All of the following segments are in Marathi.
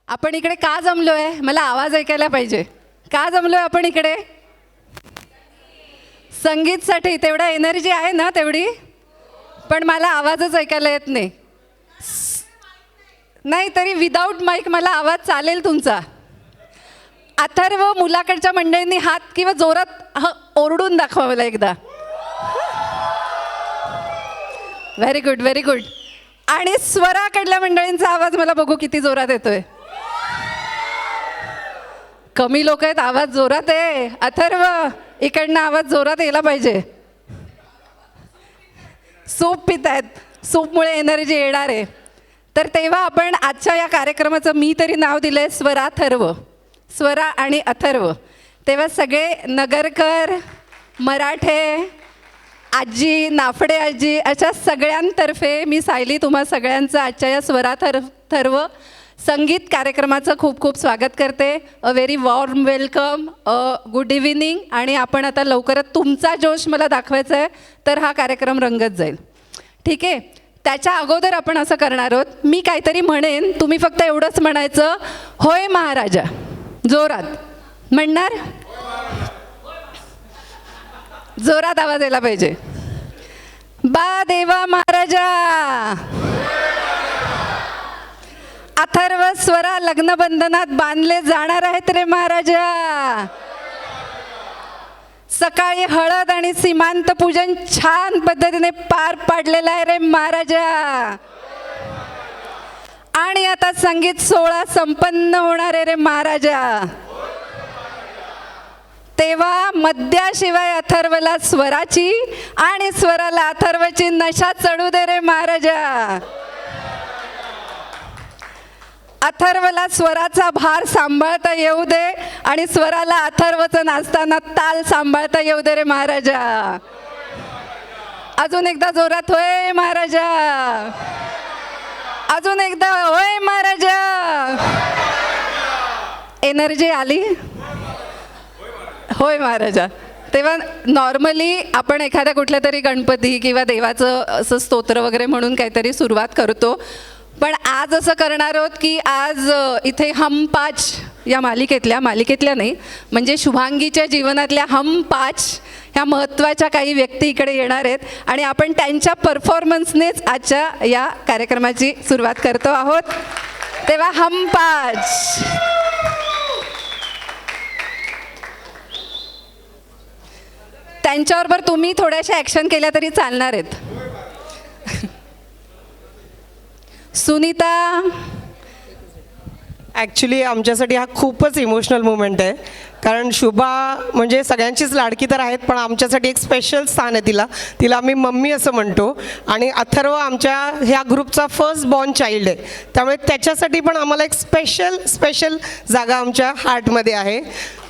आपण इकडे का जमलोय? मला आवाज ऐकायला पाहिजे. का जमलोय आपण इकडे? संगीतसाठी. तेवढा एनर्जी आहे ना तेवढी? पण मला आवाजच ऐकायला येत नाही. नाही तरी विदाऊट माईक मला आवाज चालेल तुमचा. अथर्व मुलाकडच्या मंडळींनी हात किंवा जोरात ओरडून दाखवा मला एकदा. Very good, very good. आणि स्वराकडल्या मंडळींचा आवाज मला बघू किती जोरात येतोय. कमी लोक आहेत, आवाज जोरात आहे. अथर्व इकडनं आवाज जोरात यायला पाहिजे. सूप पित आहेत, सूपमुळे एनर्जी येणार आहे. तर तेव्हा आपण आजच्या या कार्यक्रमाचं मी तरी नाव दिलं आहे स्वराथर्व. स्वरा आणि अथर्व. तेव्हा सगळे नगरकर, मराठे, आजी, नाफडे आजी अशा सगळ्यांतर्फे मी सायली तुम्हा सगळ्यांचं आजच्या या स्वराथर्व संगीत कार्यक्रमाचं खूप खूप स्वागत करते. A very warm welcome, good evening. आणि आपण आता लवकरच तुमचा जोश मला दाखवायचा आहे, तर हा कार्यक्रम रंगत जाईल. ठीक आहे. त्याच्या अगोदर आपण असं करणार आहोत, मी काहीतरी म्हणेन, तुम्ही फक्त एवढंच म्हणायचं, होय महाराजा. जोरात म्हणणार, जोरात आवाज यायला पाहिजे. बा देवा महाराजा. अथर्व स्वरा लग्नबंधनात बांधले जाणार आहेत रे महाराजा. सकाळी हळद आणि सीमांत पूजन छान पद्धतीने पार पाडलेलं आहे रे महाराजा. आणि आता संगीत सोहळा संपन्न होणार आहे रे महाराजा. तेव्हा मद्याशिवाय अथर्वला स्वराची आणि स्वराला अथर्वची नशा चढू दे रे महाराजा. अथर्वला स्वराचा भार सांभाळता येऊ दे आणि स्वराला अथर्वचं नाचताना ताल सांभाळता येऊ दे रे महाराजा. अजून एकदा जोरात, होय महाराजा. अजून एकदा, होय महाराजा. एनर्जी आली? होय महाराजा. तेव्हा नॉर्मली आपण एखाद्या कुठल्या तरी गणपती किंवा देवाचं असं स्तोत्र वगैरे म्हणून काहीतरी सुरुवात करतो. पण आज असं करणार आहोत की आज इथे हम पाच या मालिकेतल्या नाही म्हणजे शुभांगीच्या जीवनातल्या हम पाच ह्या महत्त्वाच्या काही व्यक्ती इकडे येणार आहेत आणि आपण त्यांच्या परफॉर्मन्सनेच आजच्या या कार्यक्रमाची सुरुवात करतो आहोत. तेव्हा हम पाच. त्यांच्याबरोबर तुम्ही थोड्याशा ॲक्शन केल्या तरी चालणार आहेत. सुनीता. ॲक्च्युली आमच्यासाठी हा खूपच इमोशनल मुमेंट आहे, कारण शुभा म्हणजे सगळ्यांचीच लाडकी तर आहेत, पण आमच्यासाठी एक स्पेशल स्थान आहे तिला आम्ही मम्मी असं म्हणतो. आणि अथर्व आमच्या ह्या ग्रुपचा फर्स्ट बॉर्न चाइल्ड आहे, त्यामुळे त्याच्यासाठी पण आम्हाला एक स्पेशल जागा आमच्या हार्टमध्ये आहे.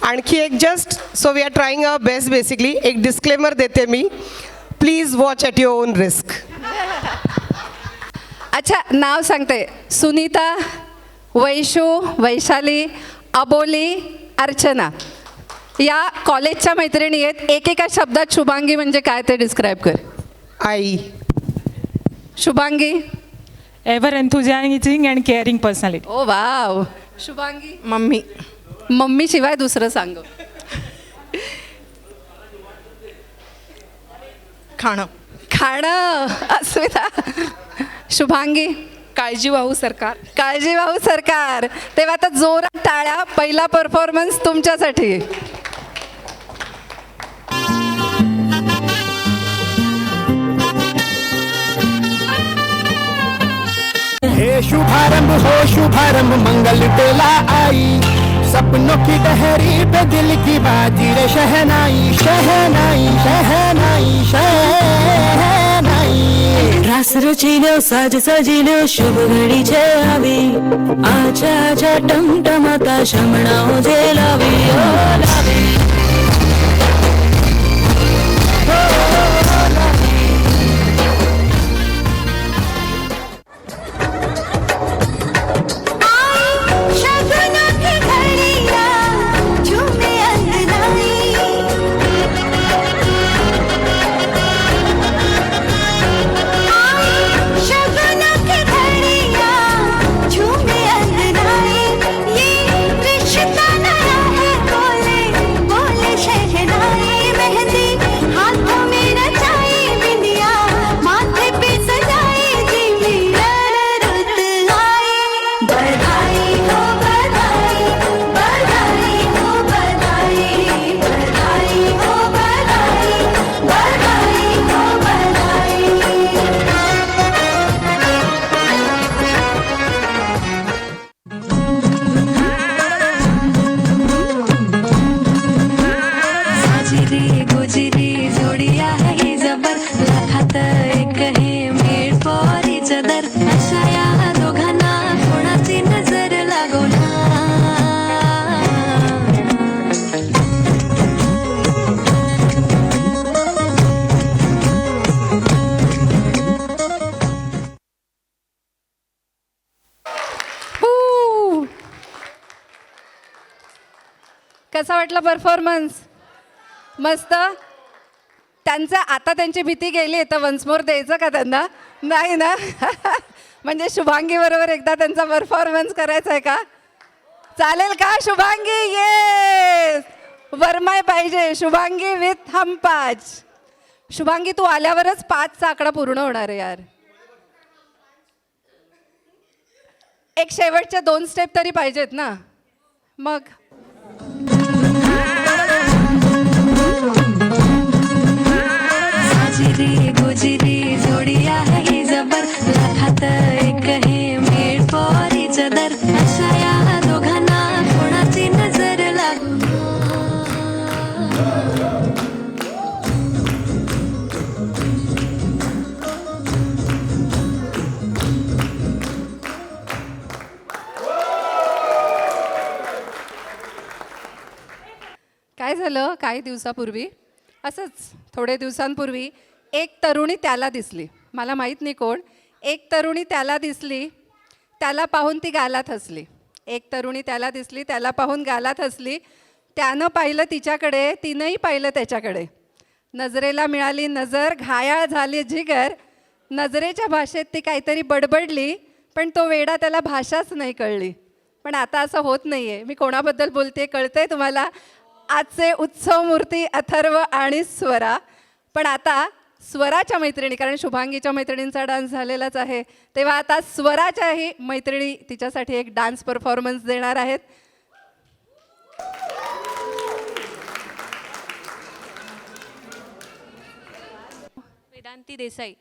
आणखी एक just so we are trying our best. Basically एक डिस्क्लेमर देते मी, please watch at your own risk. अच्छा, नाव सांगते. सुनीता, वैशू, वैशाली, अबोली, अर्चना या कॉलेजच्या मैत्रिणी आहेत. एकेका शब्दात शुभांगी म्हणजे काय ते डिस्क्राईब कर. आई. Shubhangi. Ever enthusiastic and caring personality. Oh wow. Shubhangi. Mummy. Mummy शिवाय दुसरं सांग. खाणं. अस्मिता. शुभांगी. काळजीवाहू सरकार. काळजीवाहू सरकार. तेव्हा आता जोरात टाळ्या. पहिला परफॉर्मन्स तुमच्यासाठी. हे शुभारंभ हो शुभारंभ मंगल डोला आई, सपनों की डहरी पे दिल की बाजी रे शहनाई शहनाई शहनाई शहनाई. रास रचिलो साज सजिलो शुभ घडीचे आवी, आजा आजा टमटमाता शमणाओ जे लावी ओ लावी. कसा वाटला परफॉर्मन्स? मस्त. त्यांचं आता त्यांची भीती गेली आहे, तर वन्स मोर द्यायचं का त्यांना? नाही ना? म्हणजे शुभांगी बरोबर एकदा त्यांचा परफॉर्मन्स करायचा आहे का? चालेल का शुभांगी? येस, वरमाय पाहिजे शुभांगी विथ हम 5. शुभांगी तू आल्यावरच 5चा आकडा पूर्ण होणार आहे यार. एक शेवटच्या 2 स्टेप तरी पाहिजेत ना. मग साजिरी गुजिरी जोडी आहे जबर लाखात एक हे मेड फॉर इच अदर अशा या दोघांना कोणाची नजर लागू काय झालं काही दिवसापूर्वी, असंच थोडे दिवसांपूर्वी एक तरुणी त्याला दिसली. मला माहीत नाही कोण. एक तरुणी त्याला दिसली, त्याला पाहून ती गालात हसली. एक तरुणी त्याला दिसली, त्याला पाहून गालात हसली. त्यानं पाहिलं तिच्याकडे, तिनंही पाहिलं त्याच्याकडे. नजरेला मिळाली नजर, घायाळ झाली जिगर. नजरेच्या भाषेत ती काहीतरी बडबडली, पण तो वेडा त्याला भाषाच नाही कळली. पण आता असं होत नाही आहे. मी कोणाबद्दल बोलते कळतंय तुम्हाला? आजचे उत्सव मूर्ती अथर्व आणि स्वरा. पण आता स्वराच्या मैत्रिणी, कारण शुभांगीच्या मैत्रिणींचा डान्स झालेलाच आहे, तेव्हा आता स्वराच्याही मैत्रिणी तिच्यासाठी एक डान्स परफॉर्मन्स देणार आहेत. वेदांती देसाई,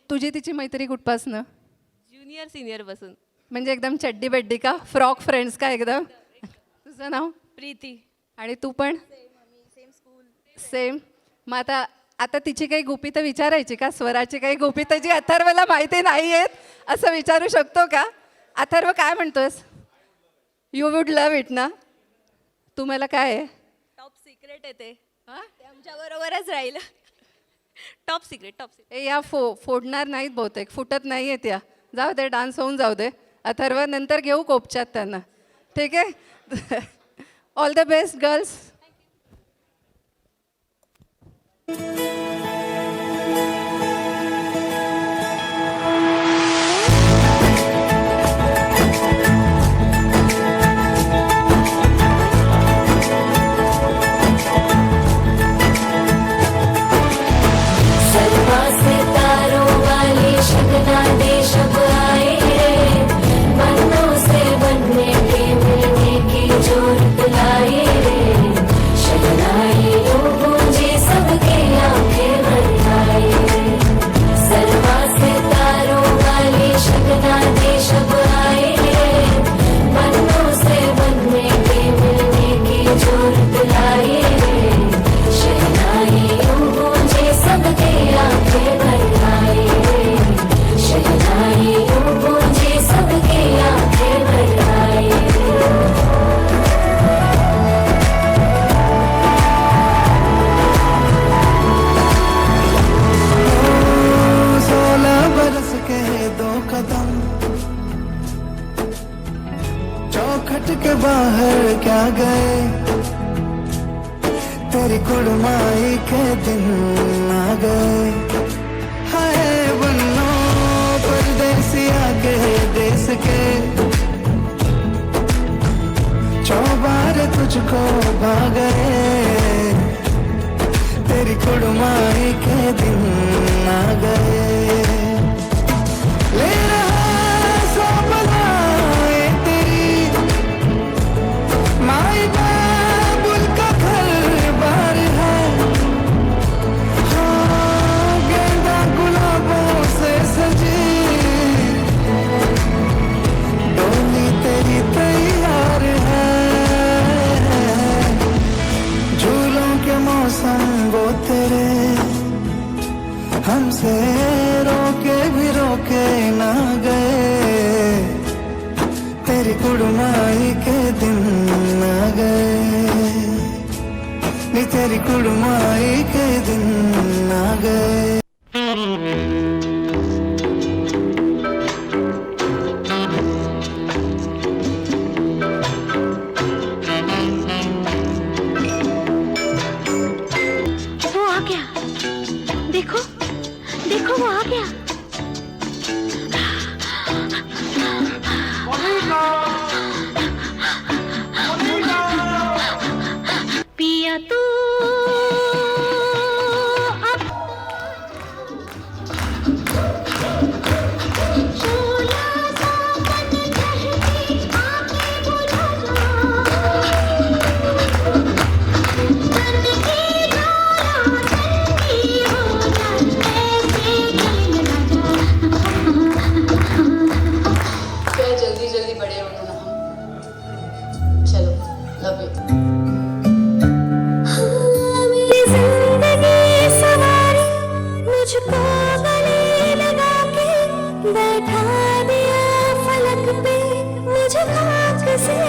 तुझी तिची मैत्री कुठपासनं? ज्युनियर सिनियर पासून. म्हणजे एकदम चड्डी बड्डी का? फ्रॉक फ्रेंड्स का एकदम? तुझं नाव? प्रीती. आणि तू पण? सेम. मग आता आता तिची काही गुपितं विचारायची का? स्वराची काही गुपितं जी अथर्वला माहिती नाही आहेत असं विचारू शकतो का? अथर्व काय म्हणतोस? यू वुड लव्ह इट ना? तू मला काय आहे? टॉप सिक्रेट आहे ते. हा? ते आमच्याबरोबरच राहील. Top secret, top secret. ए या फोडणार नाहीत बहुतेक, फुटत नाही आहेत या. जाऊ दे, डान्स होऊन जाऊ दे. अथर्व नंतर घेऊ कोपच्यात त्यांना, ठीक आहे? All the best girls. Salma सितारों वाली शगना देश अब आए रे बनों से बनने के मिलने की जोर लाए रे शगनाई यूं गूंजे सबके आंखें भर आए रे सलमा सितारों वाली शगना देश अब आए रे बनों से बनने के मिलने की जोर लाए रे शगनाई यूं गूंजे सबके आंखें भर आए रे शहनाई यूं गूंजे सबके आंखें भर आए रे 16 बरस के 2 कदम चौखट के बाहर क्या गए तेरी कुड़माई के दिन आ गए हाय बन्नो परदेसी आगे देश के चौबार तुझको भा गए तेरी कुड़माई के दिन आ गए ले रहा सो बलाए तेरी माई बाबुल का घर बार है हाँ गेंदा गुलाबों से सजी डोली तेरी तैयार है झूलों के मौसम वो तेरे हमसे रोके भी रोके ना गए तेरी कुड़माई के दिन आ गए नी तेरी कुड़माई के दिन आ गए बड़े हो ना हम। चलो लव यू। मेरी जिंदगी सवारी मुझको गले लगा के बैठा दिया फलक पे मुझे खाक से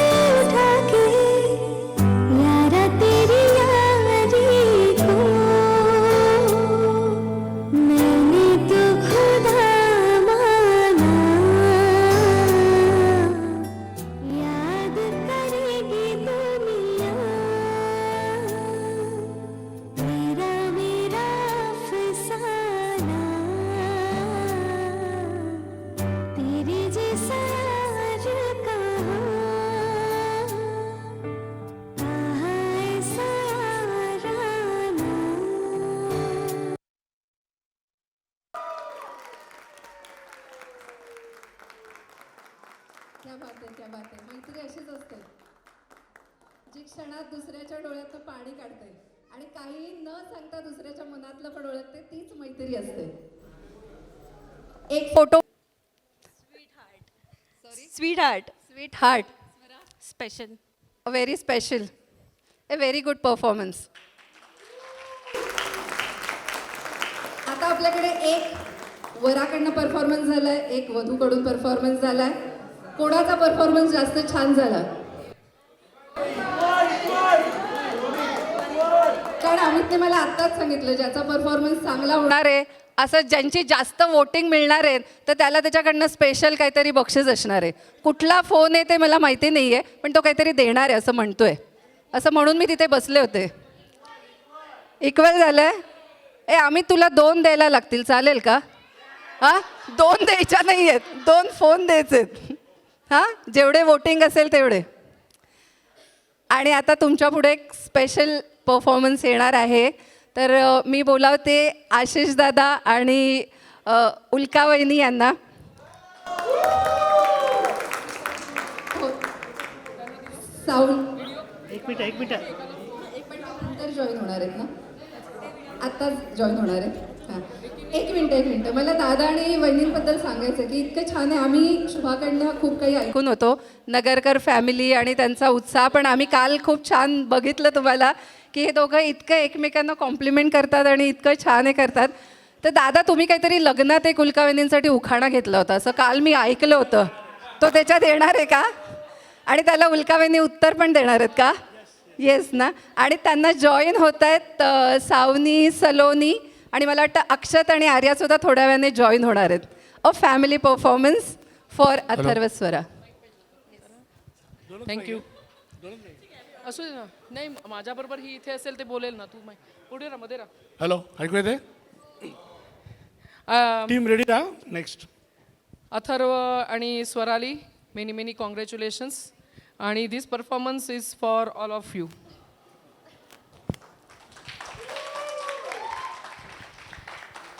उठा के यारा तेरी यारी को मैंने तो खुदा माना याद करेगी दुनिया मेरा मेरा अफसाना तेरे जैसा यार कहाँ कहाँ ऐसा याराना। क्या बात आहे, क्या बात आहे. मैत्री अशीच असते जी क्षणात दुसऱ्याच्या डोळ्यातनं पाणी काढते आणि काही न सांगता दुसऱ्याच्या मनातलं पण ओळखते, तीच मैत्री असते. एक photo. Sweetheart. Sweetheart. Special. Very special. A very good performance. आता आपल्याकडे एक वराकडनं परफॉर्मन्स झालाय, एक वधूकडून परफॉर्मन्स झालाय. कोणाचा परफॉर्मन्स जास्त छान झाला? कारण अमितने मला आत्ताच सांगितलं ज्याचा परफॉर्मन्स चांगला होणार आहे, असं ज्यांची जास्त वोटिंग मिळणार आहेत तर त्याला त्याच्याकडनं स्पेशल काहीतरी बक्षीस असणार आहे. कुठला फोन आहे ते मला माहिती नाही आहे, पण तो काहीतरी देणार आहे असं म्हणतोय. असं म्हणून मी तिथे बसले होते. इक्वल झालंय. ए अमित तुला 2 द्यायला लागतील, चालेल का? हां 2 द्यायच्या नाही आहेत, 2 फोन द्यायचे आहेत. हां जेवढे वोटिंग असेल तेवढे. आणि आता तुमच्या पुढे एक स्पेशल परफॉर्मन्स येणार आहे. तर मी बोलावते आशिष दादा आणि उल्का वहिनी यांना. साऊल एक मिनिट नंतर जॉईन होणार आहेत ना? आत्ताच जॉईन होणार आहेत. हां एक मिनिट. मला दादा आणि वहिनींबद्दल सांगायचं की इतकं छान आहे. आम्ही शुभाकडनं खूप काही ऐकून होतो, नगरकर फॅमिली आणि त्यांचा उत्साह. पण आम्ही काल खूप छान बघितलं तुम्हाला की हे दोघं इतकं एकमेकांना कॉम्प्लिमेंट करतात आणि इतकं छान हे करतात. तर दादा तुम्ही काहीतरी लग्नात एक उल्का वहिनींसाठी उखाणा घेतला होता असं काल मी ऐकलं होतं. तो त्याच्यात येणार आहे का? आणि त्याला उल्का वहिनी उत्तर पण देणार आहेत का? येस ना. आणि त्यांना जॉईन होत आहेत सावनी, सलोनी आणि मला वाटतं अक्षत आणि आर्यासुद्धा थोड्या वेळाने जॉईन होणार आहेत. अ फॅमिली परफॉर्मन्स फॉर अथर्वस्वरा. थँक्यू. असू दे ना. नाही माझ्याबरोबर ही इथे असेल ते बोलेल ना. तू पुढे राहा, मध्ये राहा. हॅलो ऐकू येते? टीम रेडी राहा. नेक्स्ट अथर्व आणि स्वराली, मेनी मेनी कॉंग्रॅच्युलेशन्स. आणि this performance is for all of you.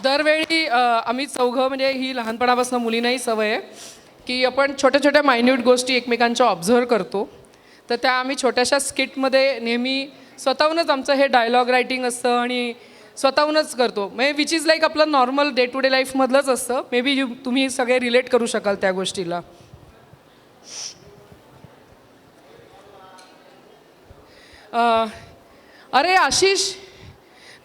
दरवेळी आम्ही चौघं म्हणजे ही लहानपणापासून मुलींनाही सवय आहे की आपण छोट्या छोट्या मायन्यूट गोष्टी एकमेकांच्या ऑब्झर्व करतो. तर त्या आम्ही छोट्याशा स्किटमध्ये नेहमी स्वतःहूनच आमचं हे डायलॉग रायटिंग असतं आणि स्वतःहूनच करतो. म्हणजे विच इज लाईक आपलं नॉर्मल डे टू डे लाईफमधलंच असतं. मे बी तुम्ही सगळे रिलेट करू शकाल त्या गोष्टीला. अरे आशिष,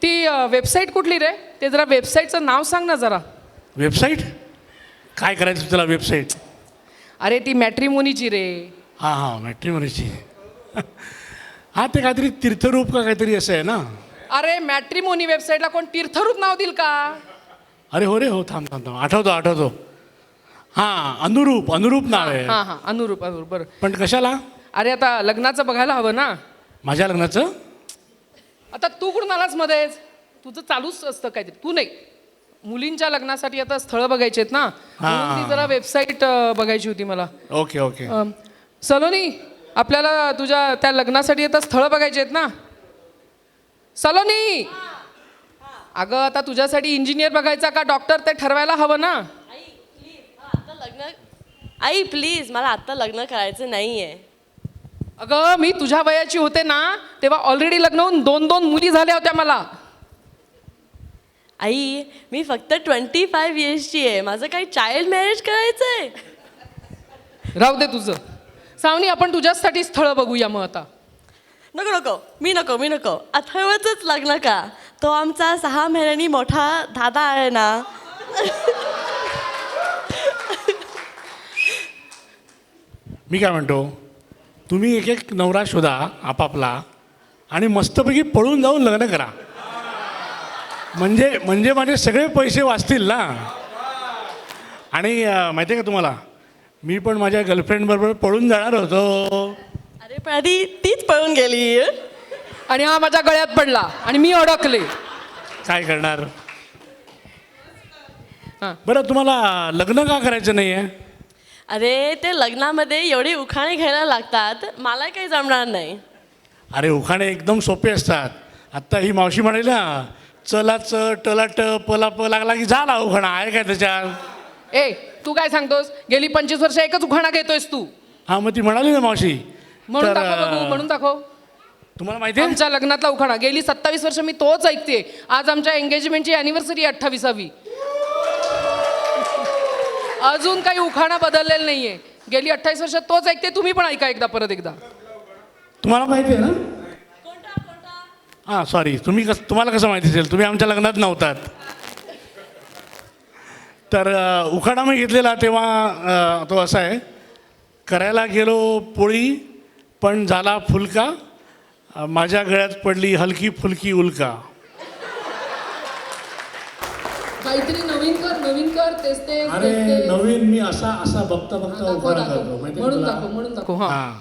ती वेबसाईट कुठली रे? ते जरा वेबसाईटचं नाव सांग ना जरा. वेबसाईट काय करायचं तुला? वेबसाईट अरे ती मॅट्रिमोनीची रे. हां मॅट्रिमोनीची. हां ते काहीतरी तीर्थरूप का काहीतरी असं आहे ना? अरे मॅट्रिमोनी वेबसाईटला कोण तीर्थरूप नाव देईल का? अरे हो रे हो. थांब आठवतो. हां अनुरूप नाव आहे. हां अनुरूप बरं. पण कशाला? अरे आता लग्नाचं बघायला हवं ना. माझ्या लग्नाचं? आता तू कुठून आलास मध्येच? तुझं चालूच असतं काहीतरी. तू नाही, मुलींच्या लग्नासाठी आता स्थळं बघायची आहेत ना, म्हणून ती जरा वेबसाईट बघायची होती मला. ओके. सलोनी, आपल्याला तुझ्या त्या लग्नासाठी आता स्थळं बघायची आहेत ना? सलोनी, अगं आता तुझ्यासाठी इंजिनियर बघायचा का डॉक्टर ते ठरवायला हवं ना. आई प्लीज मला आता लग्न करायचं नाहीये. अगं मी तुझ्या वयाची होते ना तेव्हा ऑलरेडी लग्न होऊन 2 मुली झाल्या होत्या मला. आई मी फक्त 25 इयर्सची आहे. माझं काही चाइल्ड मॅरेज करायचंय. राहू दे तुझं. सावनी, आपण तुझ्यासाठी स्थळ बघूया मग आता. नको मी नको अथर्वचंच लग्न का. तो आमचा 6 महिन्यांनी मोठा दादा आहे ना. मी काय म्हणतो, तुम्ही एक एक नवरा शोधा आपापला आणि मस्तपैकी पळून जाऊन लग्न करा. म्हणजे माझे सगळे पैसे वाचतील ना. आणि माहिती आहे का तुम्हाला, मी पण माझ्या गर्लफ्रेंडबरोबर पळून जाणार होतो. अरे पण आधी तीच पळून गेली. आणि हा माझ्या गळ्यात पडला आणि मी अडकले. काय करणार. बरं, तुम्हाला लग्न का करायचं नाही आहे? अरे ते लग्नामध्ये एवढे उखाणे घ्यायला लागतात, मला काही जमणार नाही. अरे उखाणे एकदम सोपे असतात. आत्ता ही मावशी म्हणाली ना, चलाच टलाट पला प लागला की झाला उखाणा. आहे काय त्याच्यात? ए, तू काय सांगतोस? गेली 25 वर्ष एकच उखाणा घेतोयस तू. हां, मग ती म्हणाली ना मावशी. म्हणून दाखव बघू, म्हणून दाखव. तुम्हाला माहिती आहे आमच्या लग्नातला उखाणा गेली 27 वर्ष मी तोच ऐकते. आज आमच्या एंगेजमेंटची अॅनिव्हर्सरी 28वी. अजून काही उखाणा बदललेला नाहीये. गेली 28 वर्ष तोच ऐकते. तुम्ही पण ऐका एकदा, परत एकदा. तुम्हाला माहिती आहे ना? हां, सॉरी, तुम्हाला कसं माहिती असेल? तुम्ही आमच्या लग्नात नव्हतात. तर उखाणा मी घेतलेला तेव्हा तो असा आहे, करायला गेलो पोळी पण झाला फुलका, माझ्या गळ्यात पडली हलकी फुलकी उल्का. काहीतरी नवीन कर. तेच ते अरे नवीन मी असा बघता उखाणा करतो. म्हणून दाखव. हां,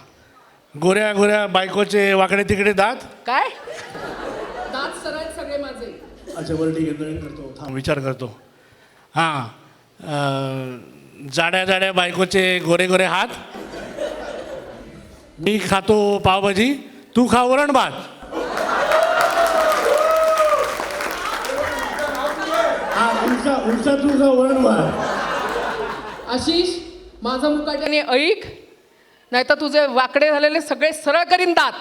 गोऱ्या गोऱ्या बायकोचे वाकडे तिकडे दात. काय दात सरळ सगळे माझे. अच्छा, बरं ठीक आहे, नवीन करतो. थांब, विचार करतो. हां, जाड्या जाड्या बायकोचे गोरे गोरे हात. मी खातो पावभाजी, तू खा वरण भात. हा, उलटा तू खा वरण भात. आशिष, माझा मुकाट्याने ऐक, नाही तर तुझे वाकडे झालेले सगळे सरळ करीन दात.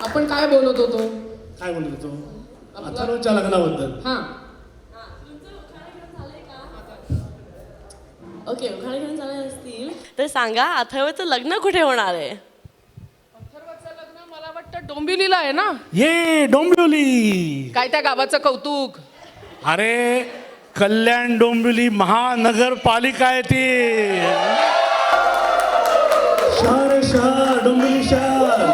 आपण काय बोलत होतो? काय बोलत होतो? अथर्वच्या लग्नाबद्दल. हां, ओके, उखाणे घेऊन झाले असतील तर सांगा, अथर्वचं लग्न कुठे होणार आहे? अथर्वचं लग्न मला वाटतं डोंबिवलीला आहे ना. ये डोंबिवली. काय त्या गावाचं कौतुक. अरे कल्याण डोंबिवली महानगरपालिका आहे ती. शहर डोंबिवली शहर.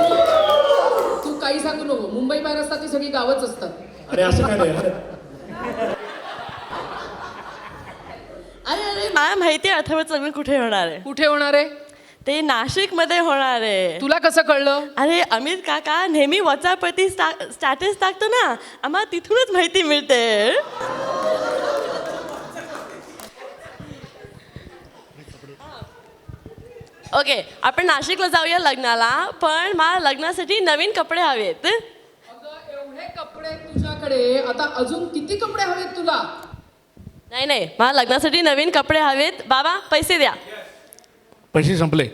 तू काही सांगू नको. मुंबई बाहेर असतात ती सगळी गावच असतात. अरे असं काय नाही. अरे मला माहिती आहे अथर्वचं लग्न कुठे होणार आहे. कुठे होणार आहे? ते नाशिकमध्ये होणार आहे. तुला कसं कळलं? अरे अमित काका नेहमी व्हॉट्सअपवरती स्टॅटस टाकतो ना, आम्हाला तिथूनच माहिती मिळते. ओके, आपण नाशिकला जाऊया लग्नाला, पण मला लग्नासाठी नवीन कपडे हवेत. एवढे कपडे तुझ्याकडे, आता अजून किती कपडे हवेत तुला? नाही, मला लग्नासाठी नवीन कपडे हवेत. बाबा पैसे द्या. पैसे संपले.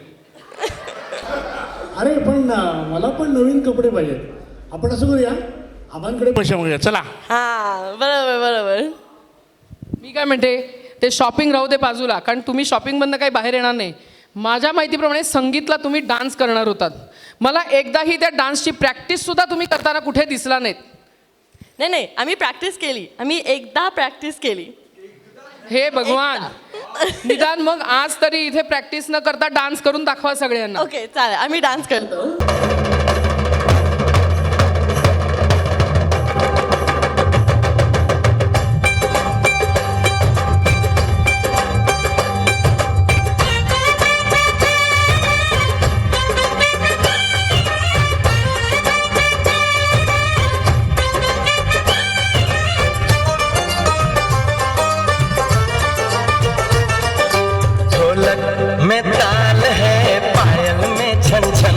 अरे पण मला पण नवीन कपडे पाहिजेत. आपण असं करूया, आबांकडे पैसे मागूया. चला. हां, बरोबर. मी काय म्हणते, ते शॉपिंग राहू दे बाजूला, कारण तुम्ही शॉपिंगमधनं काही बाहेर येणार नाही. माझ्या माहितीप्रमाणे संगीतला तुम्ही डान्स करणार होतात. मला एकदाही त्या डान्सची प्रॅक्टिससुद्धा तुम्ही करताना कुठे दिसला नाहीत. नाही, आम्ही प्रॅक्टिस केली. आम्ही एकदा प्रॅक्टिस केली. हे भगवान, निदान मग आज तरी इथे प्रॅक्टिस न करता डान्स करून दाखवा सगळ्यांना. ओके, चालेल, आम्ही डान्स करतो. ढोलक में ताल है, पायल में छन छन.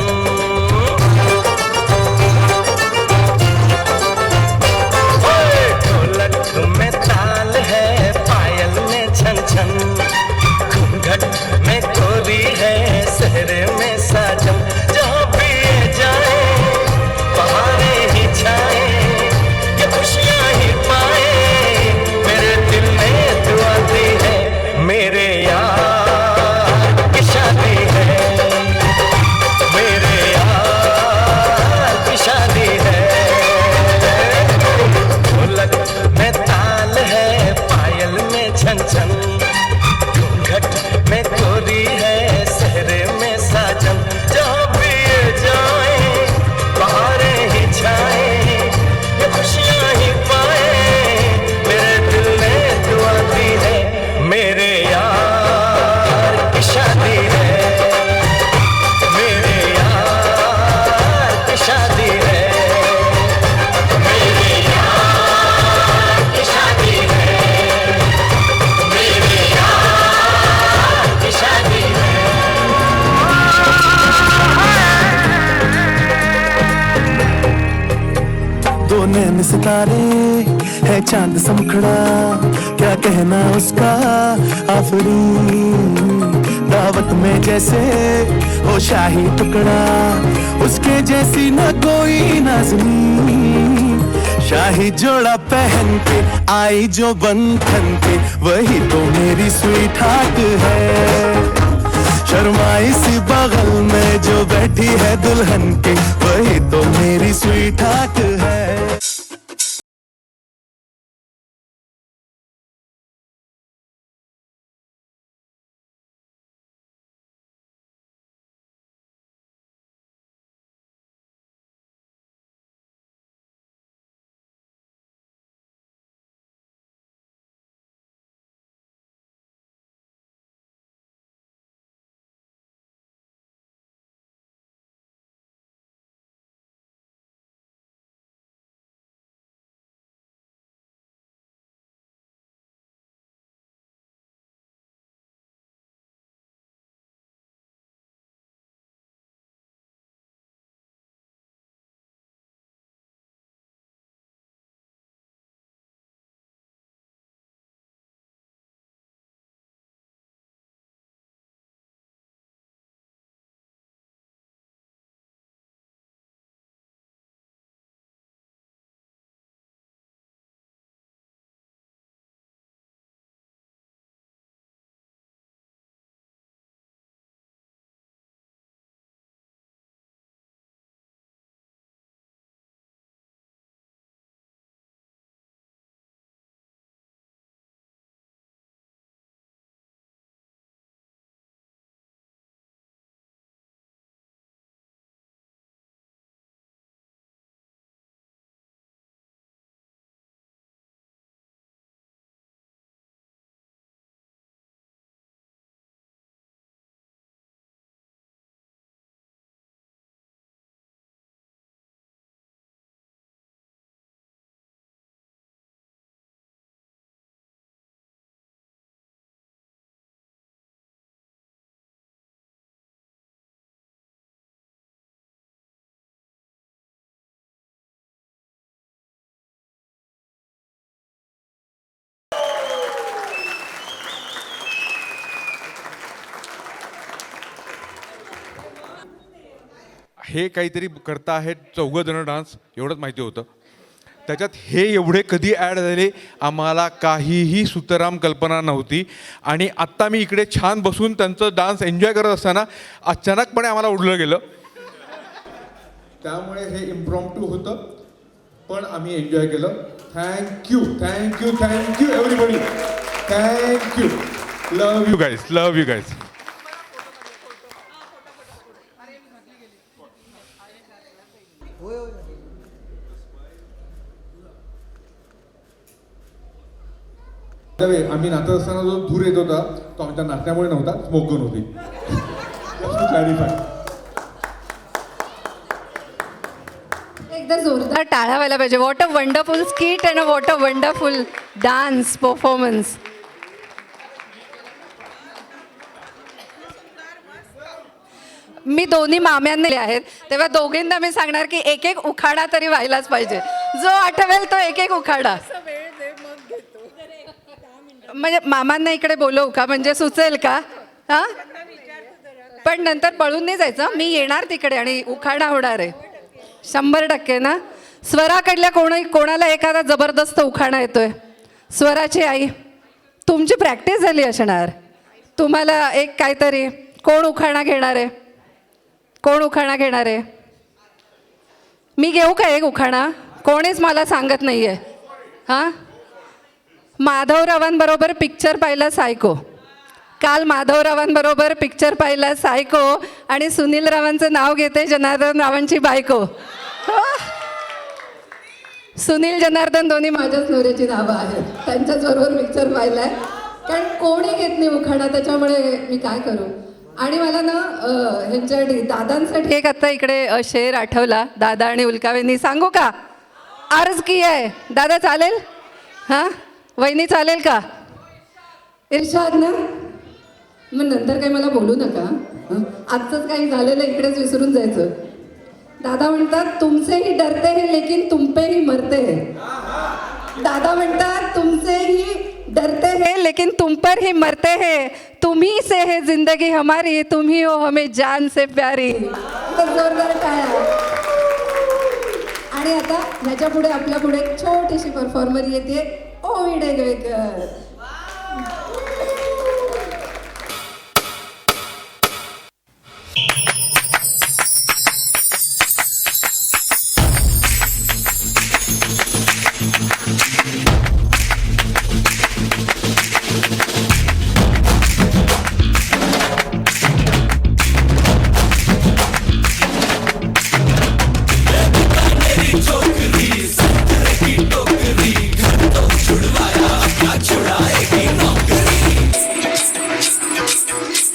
नैन सितारे है चांद सा मुखड़ा, क्या कहना उसका आफरीन। दावत में जैसे हो शाही टुकड़ा, उसके जैसी न कोई नाज़नीन। शाही जोड़ा पहन के आई जो बंधन के, वही तो मेरी स्वीट हार्ट है। शर्माई सी बगल में जो बैठी है दुल्हन के, वही तो मेरी स्वीट हार्ट है। हे काहीतरी करता आहेत चौघं जण डान्स एवढंच माहिती होतं. त्याच्यात हे एवढे कधी ॲड झाले आम्हाला काहीही सुतराम कल्पना नव्हती. आणि आत्ता मी इकडे छान बसून त्यांचं डान्स एन्जॉय करत असताना अचानकपणे आम्हाला उडलं गेलं. त्यामुळे हे इम्प्रॉम्प्टू होतं पण आम्ही एन्जॉय केलं. Thank you thank you thank you everybody. Thank you. Love you guys. Love you guys. आम्ही नाचत असताना जो धूर येत होता तो आमच्या नाचण्यामुळे नव्हता, स्मोकन होती. एकदा जोरदार टाळ्या व्हायला पाहिजे. What a wonderful skit and what a wonderful dance performance. मी दोन्ही माम्यांना आहेत तेव्हा दोघींना मी सांगणार की एक एक उखाडा तरी व्हायलाच पाहिजे. जो आठवेल तो एक एक उखाडा. म्हणजे मामांना इकडे बोलवू का, म्हणजे सुचेल का? हां, पण नंतर पळून नाही जायचं. मी येणार तिकडे आणि उखाडा होणार आहे 100% ना. स्वराकडल्या कोणाला एखादा जबरदस्त उखाणा येतोय? स्वराची आई, तुमची प्रॅक्टिस झाली असणार. तुम्हाला एक काहीतरी कोण उखाणा घेणार आहे? कोण उखाणा घेणार आहे? मी घेऊ का एक उखाणा? कोणीच मला सांगत नाही आहे. हां, माधवरावांबरोबर पिक्चर पाहिला सायको. काल माधवरावांबरोबर पिक्चर पाहिला सायको आणि सुनील रावांचं नाव घेते जनार्दन रावांची बायको. सुनील जनार्दन दोन्ही माझ्याच नवऱ्याची नावं आहेत. त्यांच्याचबरोबर पिक्चर पाहिला आहे. कारण कोणी घेत नाही उखाणा, त्याच्यामुळे मी काय करू. आणि मला ना ह्यांच्यासाठी दादांसाठी एक आत्ता इकडे शेर आठवला. दादा आणि उल्कावेनी सांगू का? अर्ज की आहे दादा, चालेल? हां वहिनी, चालेल का? इर्शाद ना, मग नंतर काही मला बोलू नका. आजचंच काही झालेलं इकडेच विसरून जायचं. दादा म्हणतात तुमसे ही डरते हैं लेकिन तुम पे ही मरते हैं. दादा म्हणतात तुमसे ही डरते हैं लेकिन तुम पर ही मरते हैं. तुम्ही से है जिंदगी हमारी, तुम्ही हो हमें जान से प्यारी. जोरदार टाळ्या. आणि आता ह्याच्या पुढे आपल्या पुढे एक छोटीशी परफॉर्मर येते, ओवी डेगवेकर.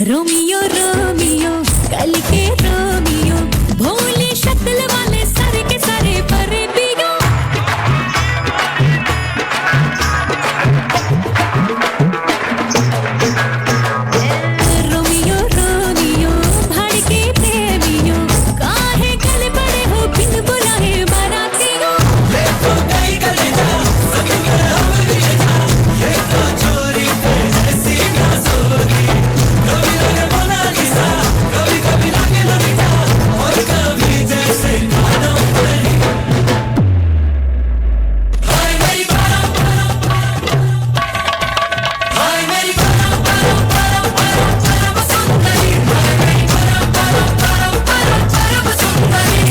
रोमियो रोमियो कल के रोमियो, भोले शक्ल वाले सारे के सारे परबियो. रोमियो रोमियो भाड़के प्रेमियो, काहे गले पड़े हो बिन बुलाए बारातियों.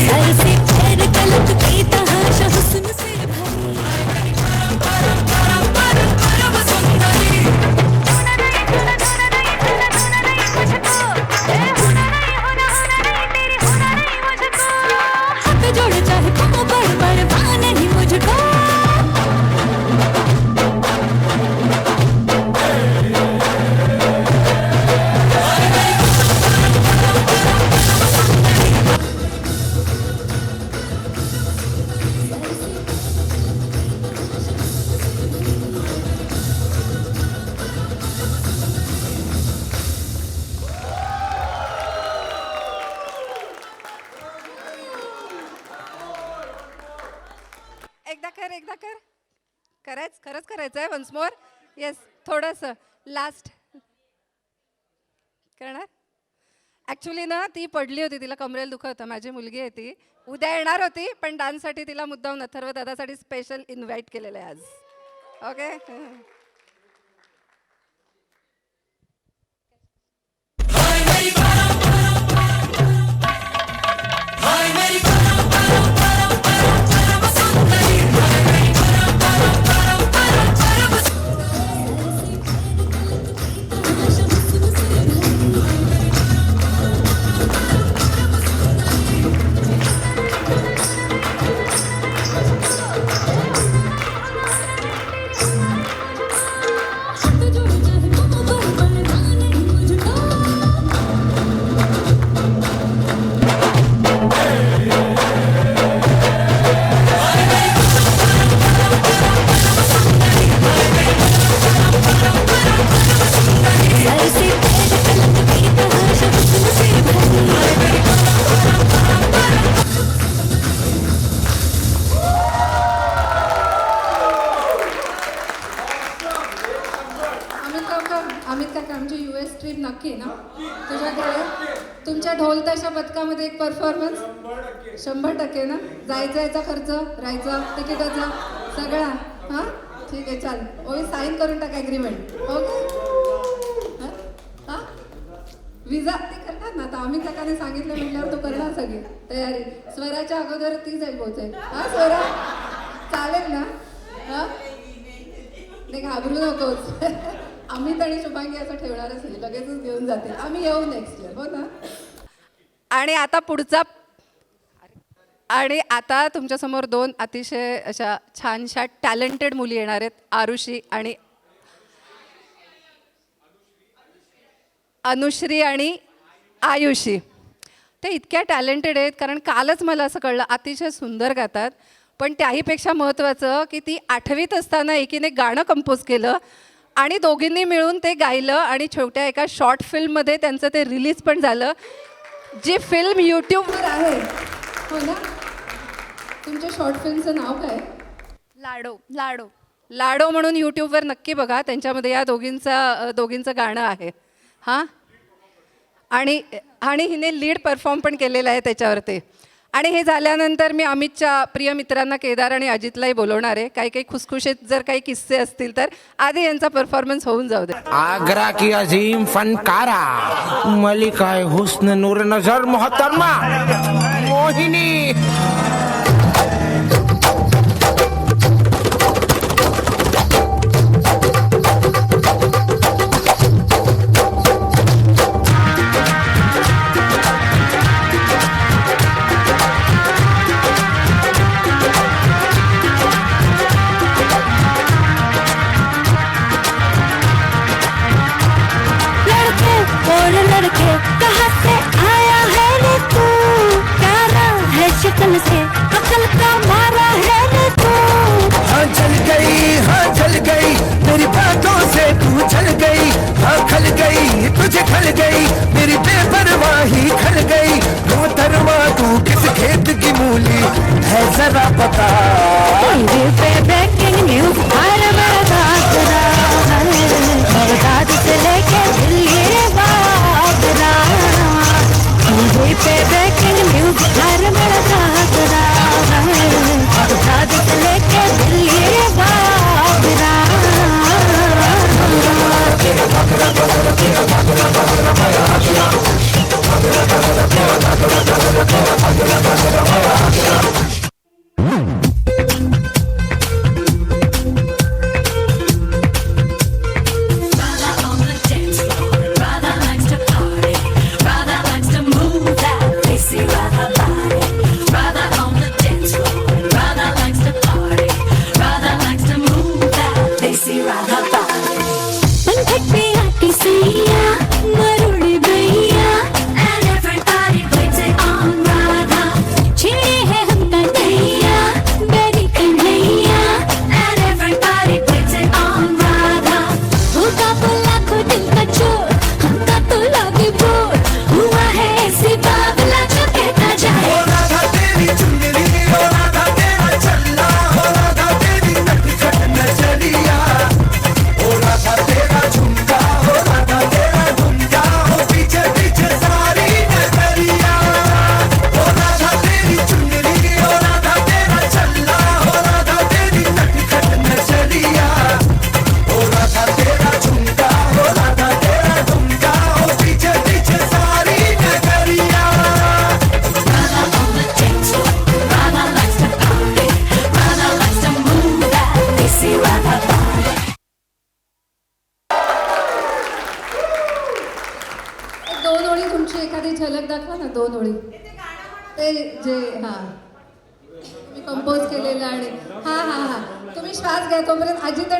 सर से पैर तलक बेतहाशा हुस्न से हाथ जोड़ चाहे पाँव पर परवाह नहीं मुझको. एकदा कर खरंच करायचं आहे. Once more. येस, थोडंसं लास्ट करणार. ॲक्च्युली ना ती पडली होती, तिला कमरेला दुखत होतं. माझी मुलगी आहे ती, उद्या येणार होती पण डान्ससाठी तिला मुद्दाम अथर्व दादासाठी स्पेशल इन्व्हाइट केलेलं आहे आज. ओके. अमित काका, आमची US ट्रिप नक्की ना तुझ्याकडे? तुमच्या ढोल ताशा पथकामध्ये एक परफॉर्मन्स 100% ना. जायचा याचा खर्च, राहायचा, तिकिटाचा सगळा. हां ठीक आहे, चाल. ओवी साईन करून टाका ॲग्रीमेंट. ओके. हां विजा ते करतात ना आता. अमित काकाने सांगितलं म्हटल्यावर तो करणार सगळी तयारी. स्वराच्या अगोदर ती जाईल पोहोचेल. हां स्वरा चालेल ना? हां नाही घाबरू नकोस. अमित आणि शुभांगी असं ठेवणारच नाही, लगेचच घेऊन जातील. आम्ही येऊ नेक्स्ट इयर. हो ना. आणि आता पुढचा, आणि आता तुमच्यासमोर 2 अतिशय अशा छानशा टॅलेंटेड मुली येणार आहेत, आरुषी आणि अनुश्री आणि आयुषी. ते इतक्या टॅलेंटेड आहेत कारण कालच मला असं कळलं अतिशय सुंदर गातात. पण त्याहीपेक्षा महत्त्वाचं की ती 8वीत असताना एकीने गाणं कंपोज केलं आणि दोघींनी मिळून ते गायलं आणि छोट्या एका शॉर्ट फिल्ममध्ये त्यांचं ते रिलीज पण झालं, जी फिल्म यूट्यूबवर आहे. हो ना. तुमच्या शॉर्ट फिल्मचं नाव काय? लाडो लाडो लाडो म्हणून यूट्यूबवर नक्की बघा. त्यांच्यामध्ये या दोघींचं गाणं आहे हां. आणि हिने लीड परफॉर्म पण केलेलं आहे त्याच्यावरती. आणि हे झाल्यानंतर मी अमितच्या प्रिय मित्रांना केदार आणि अजितलाही बोलवणार आहे. काही खुसखुशीत जर काही किस्से असतील तर आधी यांचा परफॉर्मन्स होऊन जाऊ दे. आगरा की अजीम फनकारा मलिका हुस्न नूर नजर मोहतरमा मोहिनी. और लड़के कहाँ से आया है रे तू, प्यारा है शक्ल से अकल का मारा है रे तू. हाँ जल गई मेरी बातों से तू जल गई. हाँ खल गई तुझे खल गई मेरी बेपरवाही खल गई. मोहतरमा तू किस खेत की मूली है जरा पता. टीवी पे ब्रेकिंग न्यूज हर बरसात बरसात से लेके दिल्ली बागरा. टीवी पे ब्रेकिंग न्यूज हर बरसात बरसात से लेके दिल्ली बागरा. दोन ओळी तुमची एखादी झलक दाखवा ना. 2 ओळी ते जे हां मी कंपोज केलेलं. आणि हां तुम्ही श्वास घ्या तोपर्यंत. अजित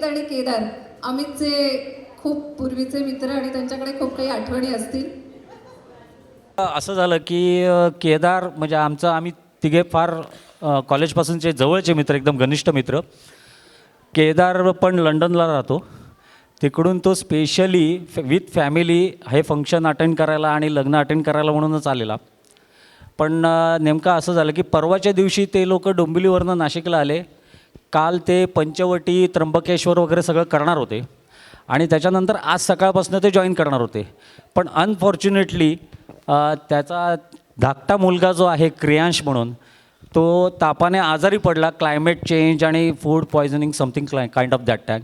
आणि केदार अमितचे खूप पूर्वीचे मित्र आणि त्यांच्याकडे खूप काही आठवणी असतील. असं झालं की केदार म्हणजे आम्ही तिघे फार कॉलेजपासूनचे जवळचे मित्र, एकदम घनिष्ठ मित्र. केदार पण लंडनला राहतो. तिकडून तो स्पेशली विथ फॅमिली हे फंक्शन अटेंड करायला आणि लग्न अटेंड करायला म्हणूनच आलेला. पण नेमकं असं झालं की परवाच्या दिवशी ते लोक डोंबिवलीवरनं नाशिकला आले. काल ते पंचवटी त्र्यंबकेश्वर वगैरे सगळं करणार होते आणि त्याच्यानंतर आज सकाळपासून ते जॉईन करणार होते. पण अनफॉर्च्युनेटली त्याचा धाकटा मुलगा जो आहे क्रियांश म्हणून, तो तापाने आजारी पडला. क्लायमेट चेंज आणि food poisoning something kind of that tag.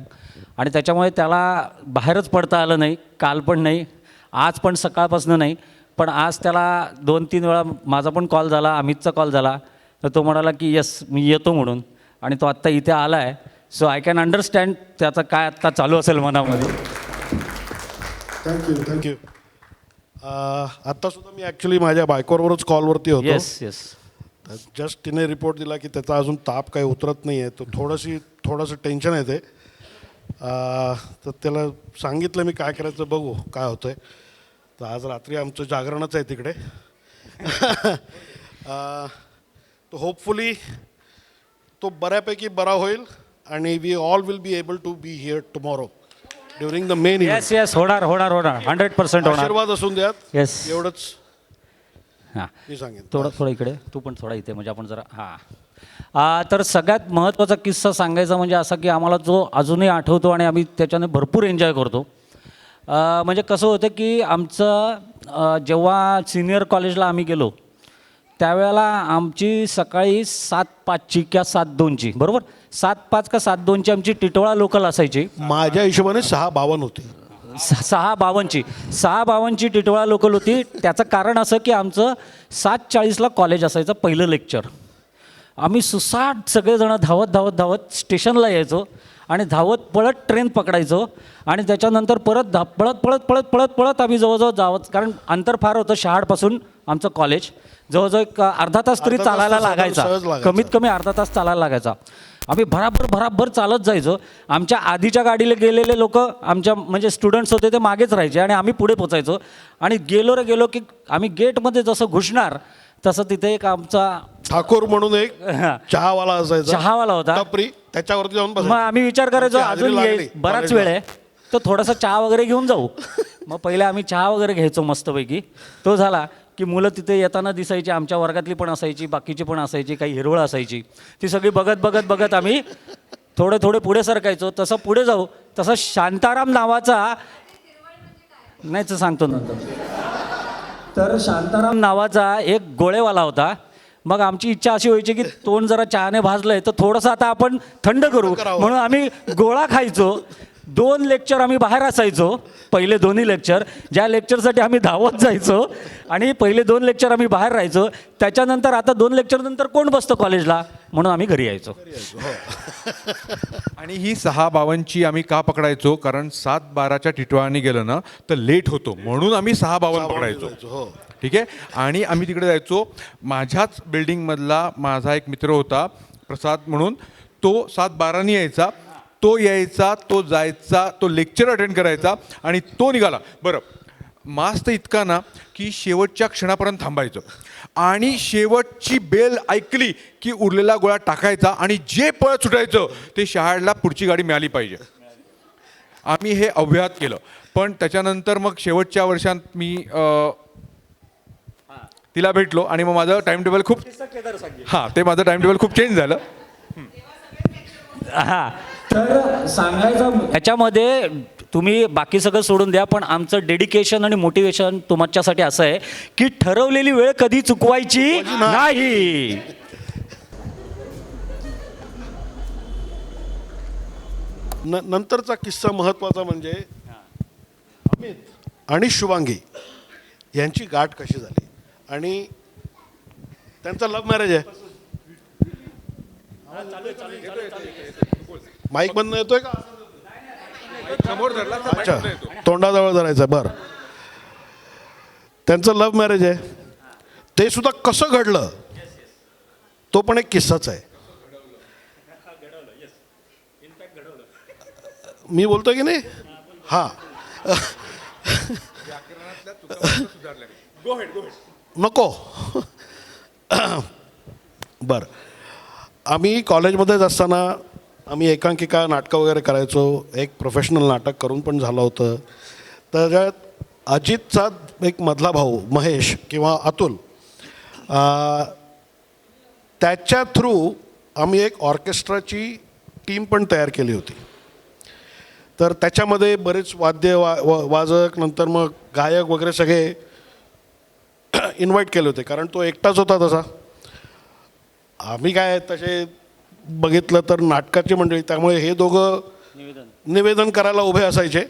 आणि त्याच्यामुळे त्याला बाहेरच पडता आलं नाही. काल पण नाही, आज पण सकाळपासून नाही. पण आज त्याला 2-3 वेळा माझा पण कॉल झाला, अमितचा कॉल झाला, तर तो म्हणाला की येस मी येतो म्हणून. आणि तो आत्ता इथे आला आहे. सो आय कॅन अंडरस्टँड त्याचं काय आत्ता चालू असेल मनामध्ये. थँक्यू. आत्तासुद्धा मी ॲक्च्युली माझ्या बायकोवरच कॉलवरती होतो. येस जस्ट तिने रिपोर्ट दिला की त्याचा अजून ताप काही उतरत नाही आहे. तो थोडंसं टेन्शन येते. तर त्याला सांगितलं मी काय करायचं बघू काय होतं आहे. तर आज रात्री आमचं जागरणच आहे तिकडे. तो होपफुली तो बऱ्यापैकी बरा होईल आणि we all will be able to be here tomorrow during the main event. Yes होणार 100% होणार. आशीर्वाद असून द्यात. येस एवढंच. मी हां सांगेन. थोडं इकडे, तू पण थोडा इथे, म्हणजे आपण जरा हां. तर सगळ्यात महत्त्वाचा किस्सा सांगायचा म्हणजे असा की आम्हाला जो अजूनही आठवतो आणि आम्ही त्याच्याने भरपूर एन्जॉय करतो. म्हणजे कसं होतं की आमचं जेव्हा सिनियर कॉलेजला आम्ही गेलो त्यावेळेला आमची सकाळी 7:05ची किंवा 7:02ची, बरोबर 7:05 का 7:02ची आमची टिटवाळा लोकल असायची. माझ्या हिशोबाने 6:52 होती. 6:52ची टिटवाळा लोकल होती. त्याचं कारण असं की आमचं 7:40ला कॉलेज असायचं पहिलं लेक्चर. आम्ही सुसाट सगळेजण धावत स्टेशनला यायचो आणि धावत पळत ट्रेन पकडायचो आणि त्याच्यानंतर परत पळत आम्ही जवळजवळ जावं, कारण अंतर फार होतं शहाडपासून आमचं कॉलेज. जवळजवळ एक अर्धा तास तरी चालायला लागायचा, कमीत कमी अर्धा तास चालायला लागायचा. आम्ही भराभर चालत जायचो. आमच्या आधीच्या गाडीला गेलेले लोक आमच्या म्हणजे स्टुडंट्स होते ते मागेच राहायचे आणि आम्ही पुढे पोचायचो. आणि गेलो की आम्ही गेटमध्ये जसं घुसणार तसं तिथे एक आमचा ठाकूर म्हणून एक चहावाला असायचा, चहावाला होता, टपरी, त्याच्यावरती जाऊन मग आम्ही विचार करायचो अजून लागली बराच वेळ आहे तर थोडासा चहा वगैरे घेऊन जाऊ. मग पहिले आम्ही चहा वगैरे घ्यायचो मस्तपैकी. तो झाला की मुलं तिथे येताना दिसायची, आमच्या वर्गातली पण असायची, बाकीची पण असायची, काही हिरवळ असायची. ती सगळी बघत आम्ही थोडे पुढे सरकायचो. तसं पुढे जाऊ तसं शांताराम नावाचा, नाहीच सांगतो नंतर, तर शांताराम नावाचा एक गोळेवाला होता. मग आमची इच्छा अशी व्हायची की तोंड जरा चहाने भाजलंय तर थोडंसं आता आपण थंड करू, म्हणून आम्ही गोळा खायचो. 2 लेक्चर आम्ही बाहेर असायचो, पहिले दोन्ही लेक्चर, ज्या लेक्चरसाठी आम्ही धावत जायचो आणि पहिले 2 लेक्चर आम्ही बाहेर राहायचो. त्याच्यानंतर आता 2 लेक्चर नंतर कोण बसतं कॉलेजला, म्हणून आम्ही घरी यायचो. आणि ही 6:52ची आम्ही का पकडायचो, कारण 7:12च्या टिटवाळाने गेलं ना तर लेट होतो, म्हणून आम्ही 6:52 पकडायचो. ठीक आहे. आणि आम्ही तिकडे जायचो. माझ्याच बिल्डिंगमधला माझा एक मित्र होता प्रसाद म्हणून, तो 7:12नी यायचा, तो जायचा, तो लेक्चर अटेंड करायचा आणि तो निघाला. बरं, मास्त इतका ना की शेवटच्या क्षणापर्यंत थांबायचं आणि शेवटची बेल ऐकली की उरलेला गोळा टाकायचा आणि जे पळत सुटायचं ते शहाडला पुढची गाडी मिळाली पाहिजे. आम्ही हे अव्याहत केलं. पण त्याच्यानंतर मग शेवटच्या वर्षात मी तिला भेटलो आणि मग माझं टाइम टेबल खूप माझं टाइम टेबल खूप चेंज झालं. हां, तर सांगायचं याच्यामध्ये तुम्ही बाकी सगळं सोडून द्या, पण आमचं डेडिकेशन आणि मोटिवेशन तुमच्यासाठी असं आहे की ठरवलेली वेळ कधी चुकवायची नाही. नंतरचा किस्सा महत्त्वाचा म्हणजे अमित आणि शुभांगी यांची गाठ कशी झाली आणि त्यांचं लव्ह मॅरेज आहे. माईक बंद येतोय का? अच्छा, तोंडाजवळ धरायचं. बरं, त्यांचं लव्ह मॅरेज आहे, ते सुद्धा कसं घडलं तो पण एक किस्साच आहे. मी बोलतोय की नाही? हां, नको. बरं, आम्ही कॉलेजमध्येच असताना आम्ही एकांकिका नाटकं वगैरे करायचो. एक प्रोफेशनल नाटक करून पण झालं होतं. त्याच्यात अजितचा एक मधला भाऊ महेश किंवा अतुल, त्याच्या थ्रू आम्ही एक ऑर्केस्ट्राची टीम पण तयार केली होती. तर त्याच्यामध्ये बरेच वाद्य वाजक, नंतर मग गायक वगैरे सगळे इन्व्हाइट केले होते, कारण तो एकटाच होता तसा. आम्ही काय तसे बघितलं तर नाटकाची मंडळी, त्यामुळे हे दोघं निवेदन करायला उभे असायचे.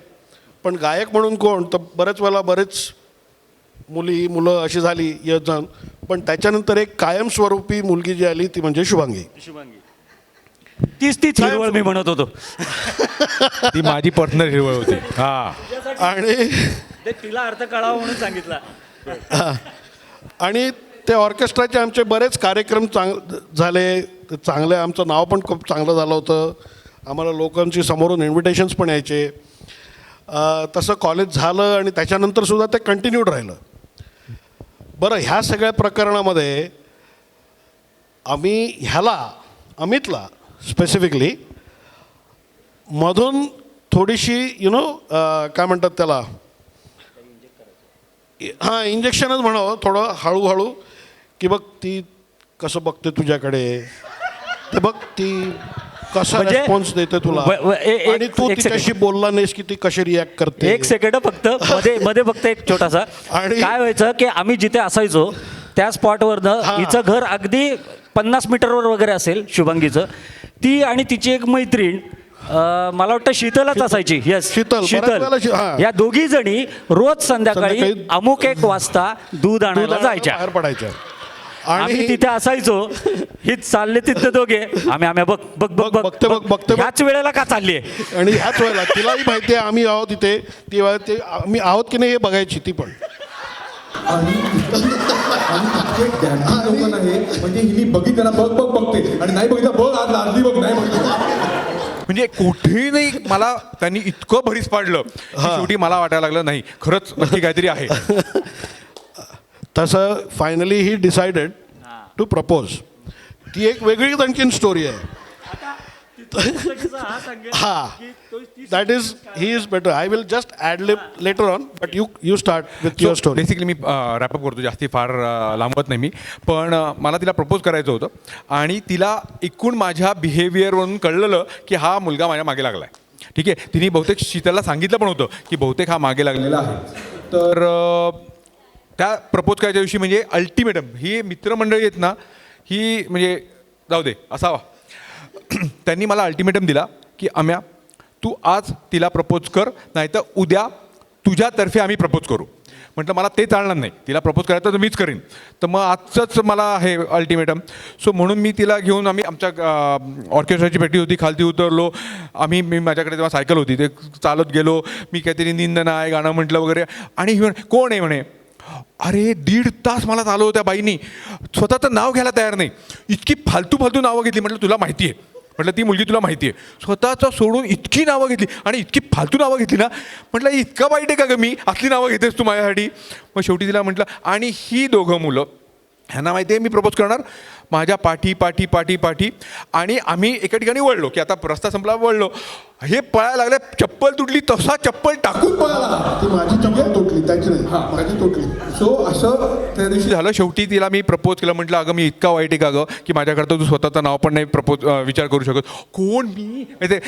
पण गायक म्हणून कोण, तर बरेच वेळेला बरेच मुलं अशी झाली एक जण. पण त्याच्यानंतर एक कायमस्वरूपी मुलगी जी आली ती म्हणजे शुभांगी. तीच हिरवळ मी म्हणत होतो. ती माझी पर्सनल हिरवळ होती. हां, आणि तिला अर्थ कळावा म्हणून सांगितला. आणि ते ऑर्केस्ट्राचे आमचे बरेच कार्यक्रम झाले चांगले. आमचं नाव पण खूप चांगलं झालं होतं. आम्हाला लोकांची समोरून इन्व्हिटेशन्स पण यायचे. तसं कॉलेज झालं आणि त्याच्यानंतर सुद्धा ते कंटिन्यूड राहिलं. बरं, ह्या सगळ्या प्रकरणामध्ये आम्ही अमितला स्पेसिफिकली मधून थोडीशी काय म्हणतात त्याला, हां इंजेक्शनच म्हणावं थोडं हळूहळू की बघ ती कसं बघते तुझ्याकडे, ते बघ ती कसा म्हणजे- रिस्पॉन्स देते तुला आणि तू तिच्याशी बोलला नाहीस की ती कशी रिॲक्ट करते. एक सेकंड फक्त मध्ये फक्त एक छोटासा. काय व्हायचं की आम्ही जिथे असायचो त्या स्पॉटवरनं हिचं घर अगदी 50 मीटरवर वगैरे असेल शुभांगीचं. ती आणि तिची एक मैत्रीण मला वाटतं शीतलच असायची. येस शीतल. या दोघी जणी रोज संध्याकाळी अमुक 1 वाजता दूध आणायला जायच्या, बाहेर पडायच्या आम्ही तिथे असायचो. ही चालले तिथे दोघे, आम्ही बघ बघ बघ बघते बघ बघते ह्याच वेळेला का चालली आहे. आणि ह्याच वेळेला तिलाही माहिती आहे आम्ही आहोत तिथे, ती आम्ही आहोत की नाही हे बघायची ती पण. आणि लोक नाही म्हणजे हिने बघितलं ना बघ बघ बघते आणि नाही बघितलं बघ आज लाजली बघ नाही बघितलं. म्हणजे कुठेही नाही मला त्यांनी इतकं भरीस पाडलं की शेवटी मला वाटायला लागलं नाही खरंच नक्की काहीतरी आहे. तसं finally he decided to propose. ती एक वेगळीच आणखीन स्टोरी आहे. हा that is he is better. I will just add later on but you start with your story. Basically मी रॅपअप करतो, जास्ती फार लांबत नाही मी. पण मला तिला प्रपोज करायचं होतं आणि तिला एकूण माझ्या बिहेवियरवरून कळलेलं की हा मुलगा माझ्या मागे लागला आहे. ठीक आहे, तिने बहुतेक शीतलला सांगितलं पण होतं की बहुतेक हा मागे लागलेला आहे. तर त्या प्रपोज करायच्या दिवशी म्हणजे अल्टिमेटम ही मित्रमंडळी आहेत ना, ही म्हणजे जाऊ दे असावा. त्यांनी मला अल्टिमेटम दिला की अम्या तू आज तिला प्रपोज कर, नाहीतर उद्या तुझ्यातर्फे आम्ही प्रपोज करू. म्हटलं मला ते चालणार नाही, तिला प्रपोज करायचं तर मीच करीन. तर मग आजचंच मला आहे अल्टिमेटम. सो म्हणून मी तिला घेऊन आम्ही आमच्या ऑर्केस्ट्राची पेटी होती, खालती उतरलो मी माझ्याकडे तेव्हा सायकल होती, ते चालत गेलो. मी काहीतरी निंद नाही गाणं म्हटलं वगैरे. आणि ही कोण आहे म्हणे. अरे 1.5 तास मला चालवलं त्या बाईनी, स्वतःचं नाव घ्यायला तयार नाही. इतकी फालतू नावं घेतली. म्हटलं तुला माहिती आहे, म्हटलं ती मुलगी तुला माहिती आहे, स्वतःचं सोडून इतकी नावं घेतली आणि इतकी फालतू नावं घेतली ना. म्हटलं इतकं वाईट आहे का गं मी, असली नावं घेतेस तू माझ्यासाठी. मग शेवटी तिला म्हटलं आणि ही दोघं मुलं ह्यांना माहिती आहे मी प्रपोज करणार, माझ्या पाठी आणि आम्ही एका ठिकाणी वळलो की आता रस्ता संपला, वळलो. हे पळायला लागले, चप्पल तुटली, तसा चप्पल टाकून पळाला. ती माझी चप्पल तुटली त्याची नाही, माझी तुटली. सो असं त्या दिवशी झालं. शेवटी तिला मी प्रपोज केलं. म्हटलं अगं मी इतका वाईट आहे का गं की माझ्याकरता तू स्वतःचं नाव पण नाही प्रपोज विचार करू शकत. कोण मी, ते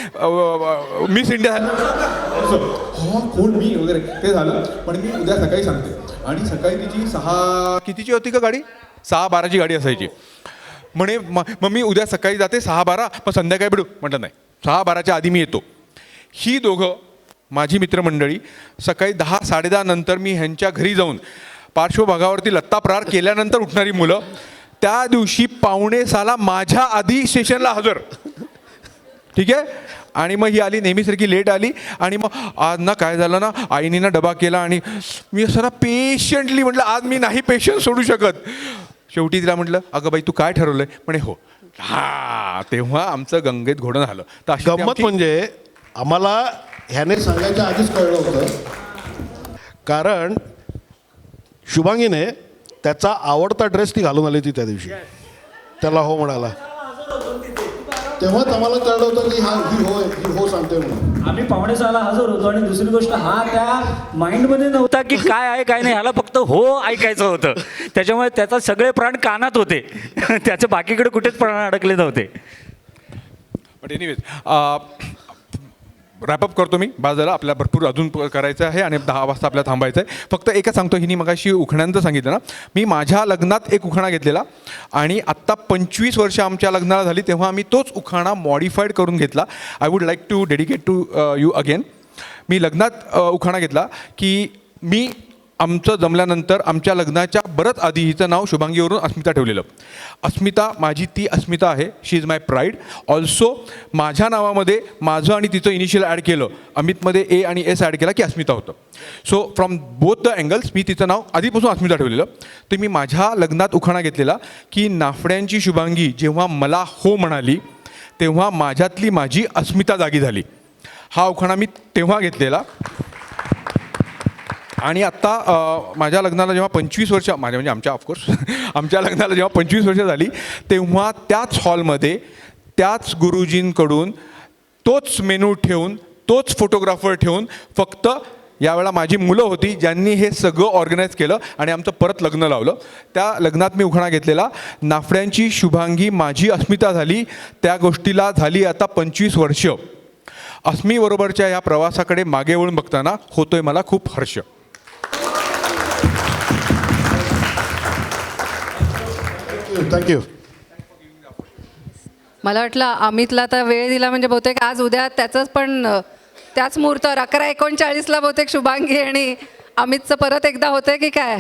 मिस इंडिया कोण मी वगैरे ते झालं. पण मी उद्या सकाळी सांगते. आणि सकाळी तिची 6 कितीची होती का गाडी, 6:12ची गाडी असायची. म्हणे मग मी उद्या सकाळी जाते 6:12, पण संध्याकाळी भेटू. म्हटलं नाही, 6:12च्या आधी मी येतो. ही दोघं माझी मित्रमंडळी सकाळी 10, 10:30 नंतर मी ह्यांच्या घरी जाऊन पार्श्वभागावरती लत्ता प्रहार केल्यानंतर उठणारी मुलं त्या दिवशी 5:45 माझ्या आधी स्टेशनला हजर. ठीक आहे. आणि मग ही आली नेहमीसारखी लेट आली. आणि मग आज ना काय झालं ना, आईने ना डबा केला आणि मी असं ना पेशंटली म्हटलं आज मी नाही पेशंट सोडू शकत. शेवटी तिला म्हटलं अगं बाई तू काय ठरवलंय. म्हणे हो. तेव्हा आमचं गंगेत घोडं झालं. तर अशी गंमत म्हणजे आम्हाला ह्याने सांगायच्या आधीच कळलं होतं, कारण शुभांगीने त्याचा आवडता ड्रेस ती घालून आली होती त्या दिवशी, त्याला हो म्हणाला. तेव्हाच आम्हाला कळलं होतं की ही हो सांगते म्हणून. आम्ही 5:45 हजर होतो. आणि दुसरी गोष्ट हा त्या माइंडमध्ये नव्हता की काय आहे काय नाही, ह्याला फक्त हो ऐकायचं होतं. त्याच्यामुळे त्याचा सगळे प्राण कानात होते, त्याचे बाकीकडे कुठेच प्राण अडकले नव्हते. बट एनिवेज रॅपअप करतो मी. बस झालं, आपल्याला भरपूर अजून करायचं आहे आणि 10 वाजता आपल्याला थांबायचं आहे. फक्त एकच सांगतो, हिनी मगाशी उखाण्यांचं सांगितलं ना, मी माझ्या लग्नात एक उखाणा घेतलेला आणि आत्ता 25 वर्ष आमच्या लग्नाला झाली तेव्हा आम्ही तोच उखाणा मॉडिफाईड करून घेतला. I would like to dedicate to you again. मी लग्नात उखाणा घेतला की मी आमचं जमल्यानंतर आमच्या लग्नाच्या बरंच आधी हिचं नाव शुभांगीवरून अस्मिता ठेवलेलं. अस्मिता माझी ती अस्मिता आहे, शी इज माय प्राईड. ऑल्सो माझ्या नावामध्ये माझं आणि तिचं इनिशियल ॲड केलं, अमितमध्ये ए आणि एस ॲड केला की अस्मिता होतं. So from both the angles मी तिचं नाव आधीपासून अस्मिता ठेवलेलं. तर मी माझ्या लग्नात उखाणा घेतलेला की नाफड्यांची शुभांगी जेव्हा मला हो म्हणाली तेव्हा माझ्यातली माझी अस्मिता जागी झाली. हा उखाणा मी तेव्हा घेतलेला. आणि आत्ता माझ्या लग्नाला जेव्हा 25 वर्ष, माझ्या म्हणजे आमच्या ऑफकोर्स आमच्या लग्नाला जेव्हा 25 वर्ष झाली तेव्हा त्याच हॉलमध्ये त्याच गुरुजींकडून तोच मेनू ठेवून तोच फोटोग्राफर ठेवून फक्त यावेळेला माझी मुलं होती ज्यांनी हे सगळं ऑर्गनाईज केलं आणि आमचं परत लग्न लावलं. त्या लग्नात मी उखाणा घेतलेला, नाफड्यांची शुभांगी माझी अस्मिता झाली, त्या गोष्टीला झाली आता 25 वर्ष. अस्मीबरोबरच्या या प्रवासाकडे मागे वळून बघताना होतोय मला खूप हर्ष. थँक्यू. मला वाटलं अमितला आता वेळ दिला म्हणजे बहुतेक आज उद्या त्याचंच पण त्याच मुहूर्तावर 11:39ला बहुतेक शुभांगी आणि अमितचं परत एकदा होतंय की काय?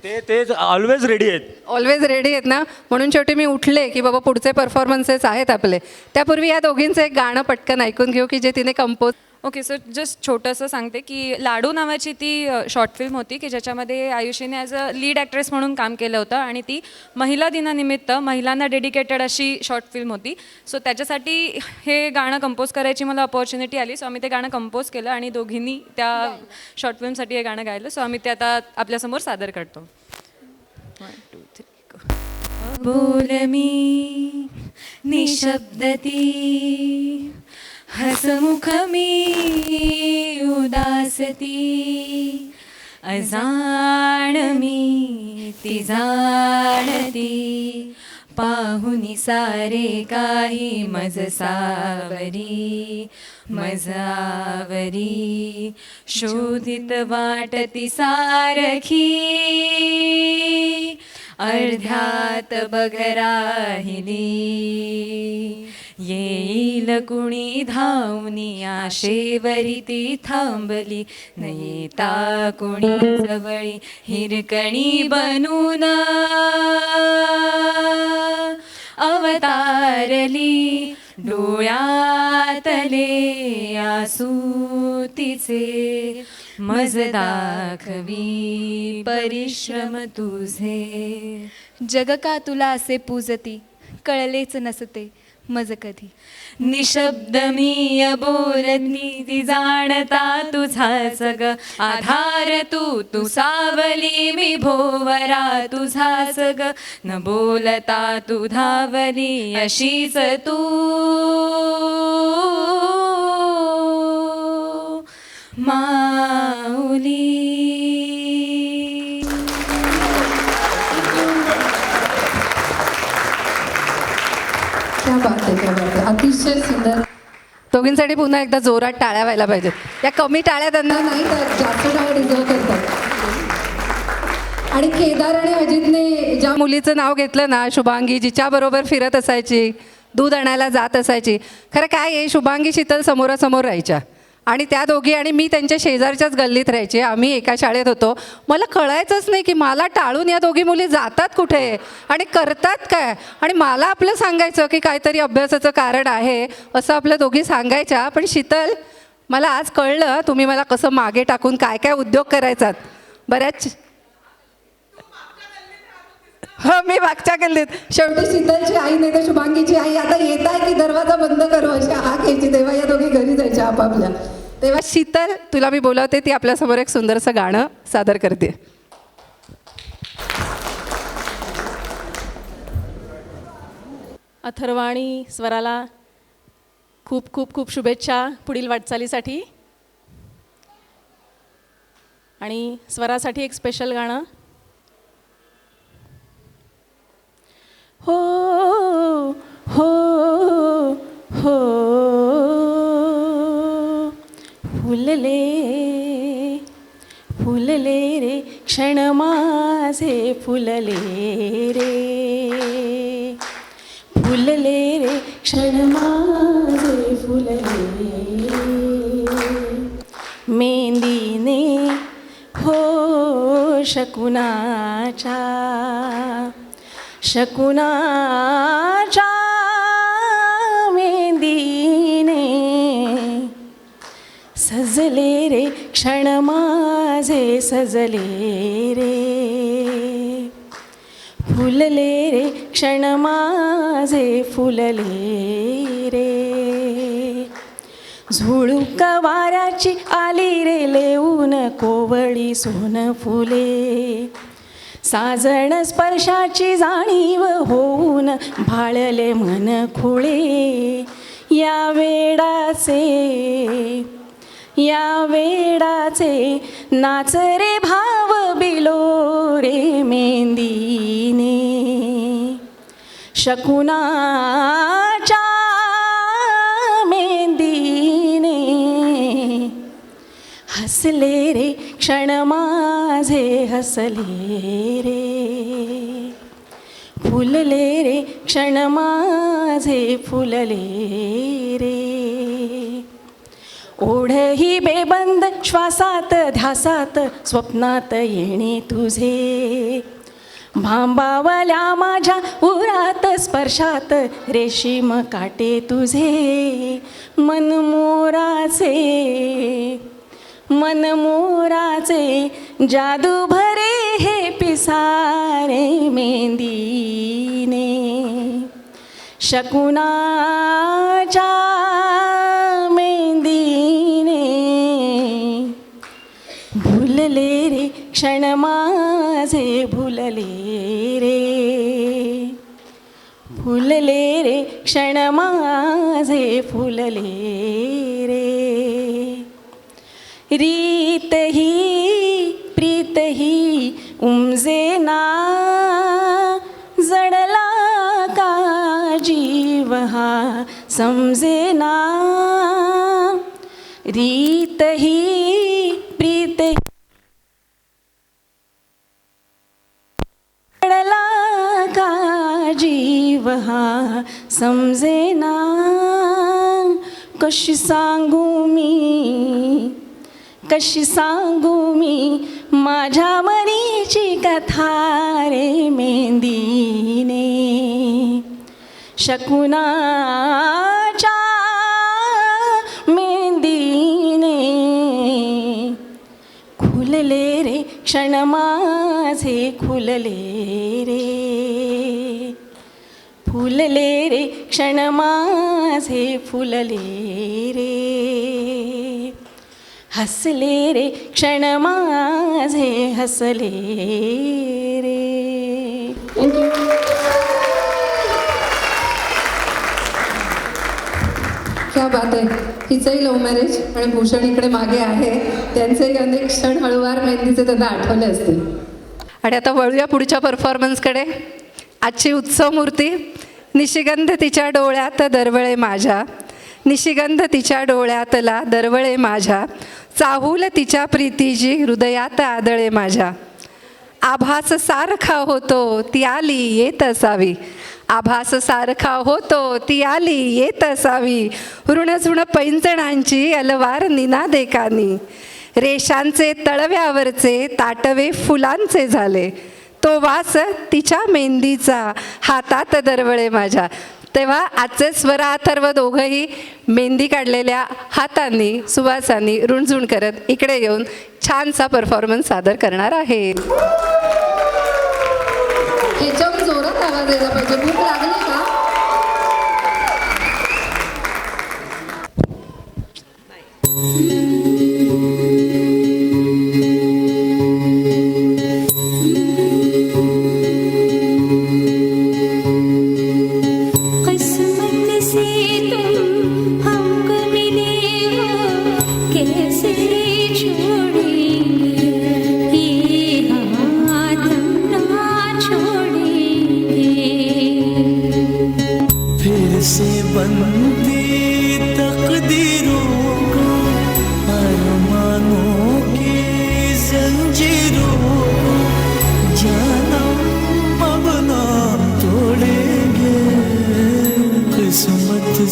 ते ऑलवेज रेडी आहेत. ऑलवेज रेडी आहेत ना. म्हणून शेवटी मी उठले की बाबा पुढचे परफॉर्मन्सेस आहेत आपले. त्यापूर्वी या दोघींचं एक गाणं पटकन ऐकून घेऊ की जे तिने कंपोज. ओके, सो जस्ट छोटंसं सांगते की लाडू नावाची ती शॉर्ट फिल्म होती की ज्याच्यामध्ये आयुषीने ॲज अ लीड ॲक्ट्रेस म्हणून काम केलं होतं आणि ती महिला दिनानिमित्त महिलांना डेडिकेटेड अशी शॉर्ट फिल्म होती. सो त्याच्यासाठी हे गाणं कंपोज करायची मला अपॉर्च्युनिटी आली. सो आम्ही ते गाणं कंपोज केलं आणि दोघींनी त्या शॉर्ट फिल्मसाठी हे गाणं गायलं. सो आम्ही ते आता आपल्यासमोर सादर करतो. 1 2 3 बोल मी निशब्दती, हसमुख मी उदासती, अजाण मी ती जाणती, पाहुनी सारे काही मज सावरी मजावरी, शोधित वाटती सारखी, अर्ध्यात बघ राहिली, येईल कुणी धावनी आशेवरी ती थांबली, न येता कुणी जवळी हिरकणी बनून अवतारली, डोळ्यातले आसू तिचे, मज दाखवी परिश्रम तुझे. जग का तुला असे पूजती, कळलेच नसते मज कधी, निशब्द मी बोलती ती जाणता तुझाच ग आधार, तू सावली मी भोवरा तुझाच ग, न बोलता तू धावली अशीच तू माऊली. क्या बात आहे, क्या बात आहे. अतिशय सुंदर. दोघींसाठी पुन्हा एकदा जोरात टाळ्या व्हायला पाहिजेत. या कमी टाळ्या त्यांना नाही तर जास्त टाळ्या डिझर्व करतात. आणि केदार आणि अजितने ज्या मुलीचं नाव घेतलं ना, शुभांगी, जिच्याबरोबर फिरत असायची, दूध आणायला जात असायची, खरं काय आहे, शुभांगी शीतल समोरासमोर राहायच्या आणि त्या दोघी आणि मी त्यांच्या शेजारच्याच गल्लीत राहायचे. आम्ही एका शाळेत होतो. मला कळायचंच नाही की मला टाळून या दोघी मुली जातात कुठे आणि करतात काय. आणि मला आपलं सांगायचं की काहीतरी अभ्यासाचं कारण आहे असं आपल्या दोघी सांगायच्या. पण शीतल, मला आज कळलं तुम्ही मला कसं मागे टाकून काय काय उद्योग करायचात. बऱ्याच हो, मी मागच्या गल्लीत. शेवटी शीतलची आई नाही तर शुभांगीची आई आता येत आहे की दरवाजा बंद करू अशी हाक घ्यायची. तेव्हा या दोघी घरी जायच्या आपापल्या. तेव्हा शीतल, तुला मी बोलवते, ती आपल्यासमोर एक सुंदरसं गाणं सादर करते. अथर्वाणी स्वराला खूप खूप खूप शुभेच्छा पुढील वाटचालीसाठी. आणि स्वरासाठी एक स्पेशल गाणं. हो हो हो फुलले फुलले रे क्षण माझे फुलले रे, फुलले रे क्षण माझे फुलले रे, मेंदीने हो शकुनाच्या शकुनाच्या मेंदीने, सजले रे क्षण माझे सजले रे, फुलले रे क्षण माझे फुलले रे, झुळूक वाऱ्याची आली रे लेऊन कोवळी सोन फुले, साजण स्पर्शाची जाणीव होऊन भाळले मन खुळे, या वेडाचे या वेडाचे नाच रे भाव बिलो रे मेंदीने शकुनाच्या मेंदीने हसले रे क्षण माझे हसले रे फुलले रे क्षण माझे फुलले रे ओढ ही बेबंद श्वासात ध्यासात स्वप्नात येणे तुझे भांबावल्या माझ्या उरात स्पर्शात रेशीम काटे तुझे मनमोराचे जादू भरे हे पिसारे मेंदीने शकुनाच्या मेंदीने भुलले रे क्षण माझे भुलले रे क्षण माझे फुलले रे रीत ही प्रीत ही उमजे ना जडला का जीव हा समजे ना रीत ही प्रीत ही जडला का जीव हा समजे ना कशी सांगू मी माझ्या मनीची कथा रे मेंदीने शकुनाच्या मेंदीने खुलले रे क्षण माझे खुलले रे फुलले रे क्षण माझे फुलले रे हसले रे क्षण माझे हसले रे थँक्यू. क्या बात आहे. हिचंही लव्ह मॅरेज आणि भूषण इकडे मागे आहे. त्यांचेही अनेक क्षण हळूवार मेहंदीचे त्यांना आठवले असतील. आणि आता वळूया पुढच्या परफॉर्मन्सकडे. आजची उत्सव मूर्ती निशिगंध तिच्या डोळ्यात दरवळे माझ्या निशिगंध तिच्या डोळ्यातला दरवळे माझ्या चाहूल तिच्या प्रीतीची हृदयात आदळे माझ्या आभास सारखा होतो ती आली येत असावी आभास सारखा होतो ती आली येत असावी ऋणझुण पैंजणांची अलवार निनादेकानी रेषांचे तळव्यावरचे ताटवे फुलांचे झाले तो वास तिच्या मेहंदीचा हातात दरवळे माझ्या. तेव्हा आजचे स्वर अथर्व दोघंही मेहंदी काढलेल्या हातांनी सुवासांनी रुणझुण करत इकडे येऊन छानसा परफॉर्मन्स सादर करणार आहेत. ह्याच्यावर जोरात आवाज यायला पाहिजे. भूक लागली का?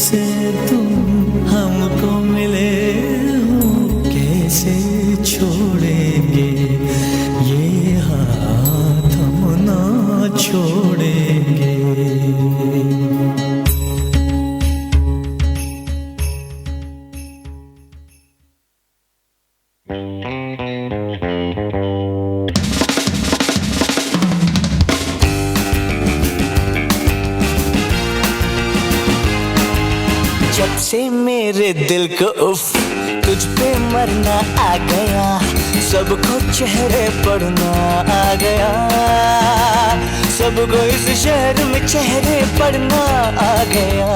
से तुम हमको मिले हो कैसे छोड़ेंगे ये हाथ हम ना छोड़ेंगे. जब से मेरे दिल को उफ तुझ पे मरना आ गया सबको चेहरे पढ़ना आ गया सबको इस शहर में चेहरे पढ़ना आ गया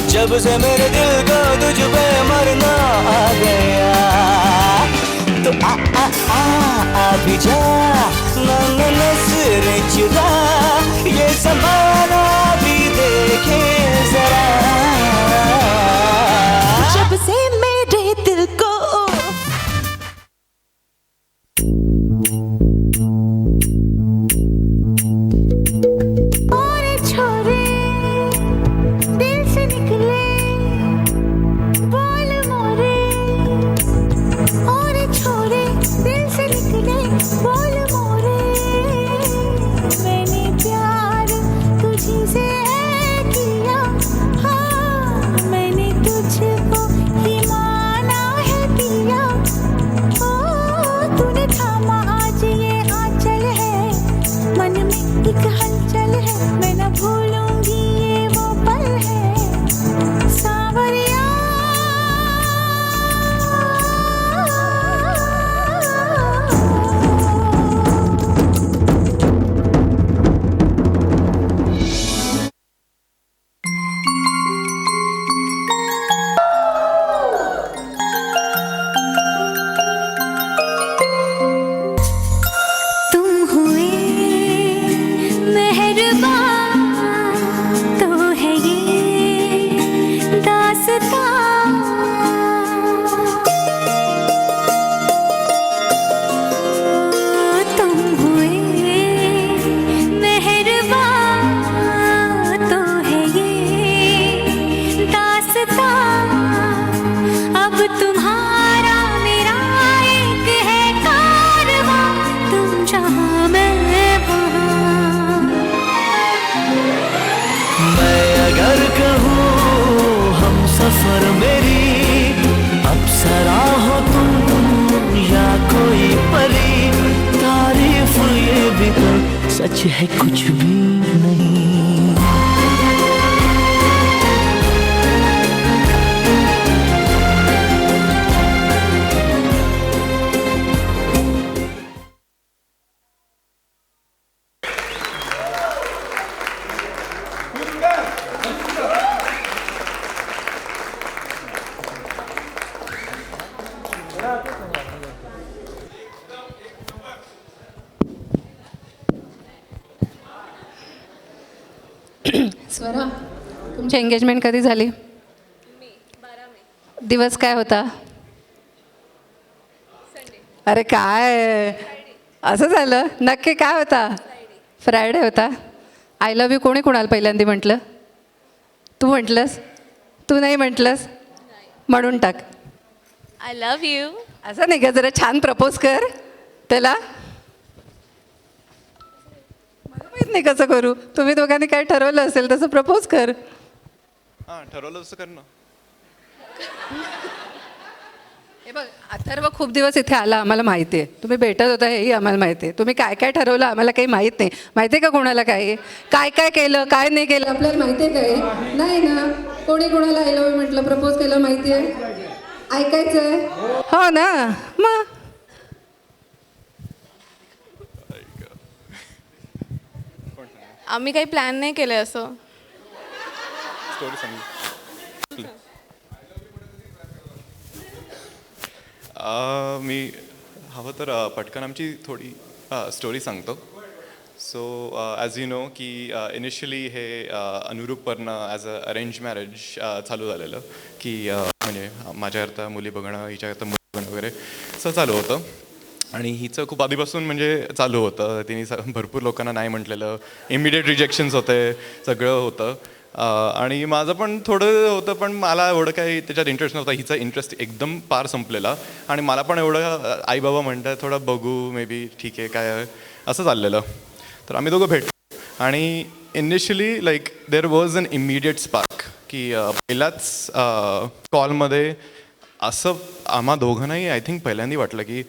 जब से मेरे दिल को तुझ पे मरना आ गया तो आ भी जा नजर चुरा ये ज़माना भी देखे जरा जब से मेरे दिल को और छोरे दिल से निकले बोल मोरे और छोरे दिल से निकले बोल मोरे मैंने प्यार तुझी से किया हाँ मैंने तुझको ही माना है पिया ओ तूने थामा आज ये आंचल है मन में एक हलचल है मैं न भूलूंगी ये वो पल है सांवरिया तुम हुए मेहरबान तो है ये दास्तां तुम हुए मेहरबान तो है ये दास्तां अब तुम्हारा मेरा एक है कारवां तुम जहाँ मैं वहाँ मैं अगर कहूँ हम सफर मेरी अप्सरा हो तुम या कोई परी तारीफ ये भी तो सच है कुछ भी नहीं स्वरा तुमची एंगेजमेंट कधी झाली? दिवस काय होता? अरे काय असं झालं? नक्की काय होता? फ्रायडे होता. आय लव्ह यू कोणी कोणाला पहिल्यांदा म्हटलं? तू म्हटलंस? तू नाही म्हटलंस? म्हणून टाक. I love you. असं नाही का, जरा छान प्रपोज कर त्याला. मला माहीत नाही कसं करू. तुम्ही दोघांनी काय ठरवलं असेल तसं प्रपोज कर. हां ठरवलं तसं कर ना. हे बघ अथर्व खूप दिवस इथे आला आम्हाला माहिती आहे. तुम्ही भेटत होता हेही आम्हाला माहिती आहे. तुम्ही काय काय ठरवलं आम्हाला काही माहीत नाही. माहिती आहे का कोणाला काय काय काय केलं काय नाही केलं आपल्याला माहिती आहे काय? नाही ना. कोणी कोणाला आय लव्ह यू म्हटलं प्रपोज केलं माहिती आहे? ऐकायचं आहे हो ना. मग आम्ही काही प्लॅन नाही केले असं. स्टोरी सांग. मी हवं तर पटकन आमची थोडी स्टोरी सांगतो. सो ॲज यू नो की इनिशियली हे अनुरूपवरनं ॲज अ अरेंज मॅरेज चालू झालेलं की म्हणजे माझ्याकरता मुली बघणं हिच्याकरता मुली बघणं वगैरे असं चालू होतं. आणि हिचं खूप आधीपासून म्हणजे चालू होतं. तिने भरपूर लोकांना नाही म्हटलेलं. इमिडिएट रिजेक्शन्स होते सगळं होतं. आणि माझं पण थोडं होतं पण मला एवढं काही त्याच्यात इंटरेस्ट नव्हता. हिचा इंटरेस्ट एकदम पार संपलेला आणि मला पण एवढं आई बाबा म्हणतात थोडं बघू मे बी ठीक आहे काय असं चाललेलं. तर आम्ही दोघं भेटलो आणि initially like there was an immediate spark की पहिल्याच कॉलमध्ये असं आम्हा दोघांनाही आय थिंक पहिल्यांदा वाटलं की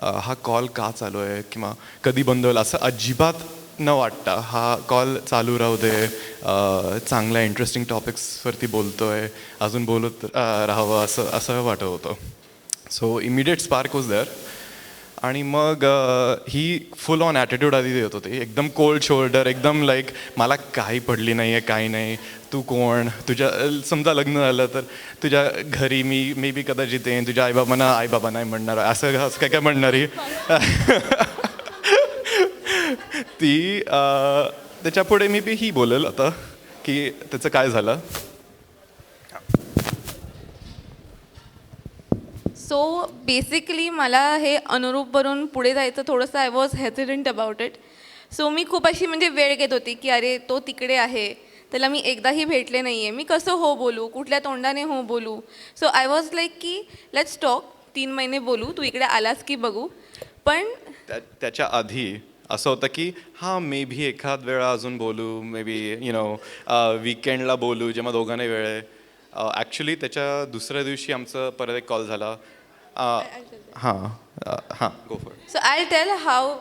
हा कॉल का चालू आहे किंवा कधी बंद होईल असं अजिबात न वाटता हा कॉल चालू राहू दे. चांगल्या इंटरेस्टिंग टॉपिक्सवरती बोलतो आहे अजून बोलत राहावं असं वाटत होतं. So immediate spark was there. आणि मग ही फुल ऑन ॲटिट्यूड आधी देत होती, एकदम कोल्ड शोल्डर, एकदम लाईक मला काही पडली नाही आहे, काही नाही, तू कोण, तुझ्या समजा लग्न झालं तर तुझ्या घरी मी बी कदाचित येईन, तुझ्या आईबाबा नाही म्हणणार, असं काय म्हणणारी ती. त्याच्यापुढे मी बी ही बोलेल आता की त्याचं काय झालं. सो बेसिकली मला हे अनुरूपवरून पुढे जायचं थोडंसं I was hesitant about it. So मी खूप अशी म्हणजे वेळ घेत होती की अरे तो तिकडे आहे, त्याला मी एकदाही भेटले नाही आहे, मी कसं हो बोलू, कुठल्या तोंडाने हो बोलू. सो आय वॉज लाईक की लेट्स टॉक, 3 महिने बोलू, तू इकडे आलास की बघू. पण त्याच्या आधी असं होतं की हां मे बी एखाद वेळा अजून बोलू, मे बी वीकेंडला बोलू जेव्हा दोघांनाही वेळ आहे. ॲक्च्युली त्याच्या दुसऱ्या दिवशी आमचं परत एक कॉल झाला. हां go for. So I tell how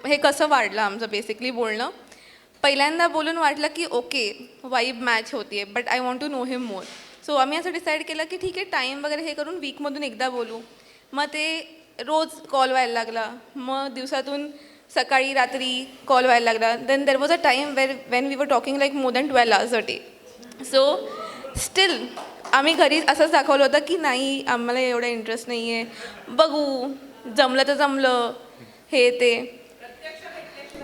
हे कसं वाढलं आमचं बेसिकली बोलणं. पहिल्यांदा बोलून वाटलं की ओके वाईब मॅच होती आहे, but I want to know him more. So आम्ही असं डिसाईड केलं की ठीक आहे टाईम वगैरे हे करून वीकमधून एकदा बोलू. मग ते रोज कॉल व्हायला लागला, मग दिवसातून सकाळी रात्री कॉल व्हायला लागला. Then there was a time when we were talking like more than 12 hours a day. So still आम्ही घरी असंच दाखवलं होतं की नाही आम्हाला एवढा इंटरेस्ट नाही आहे, बघू जमलं तर जमलं हे ते.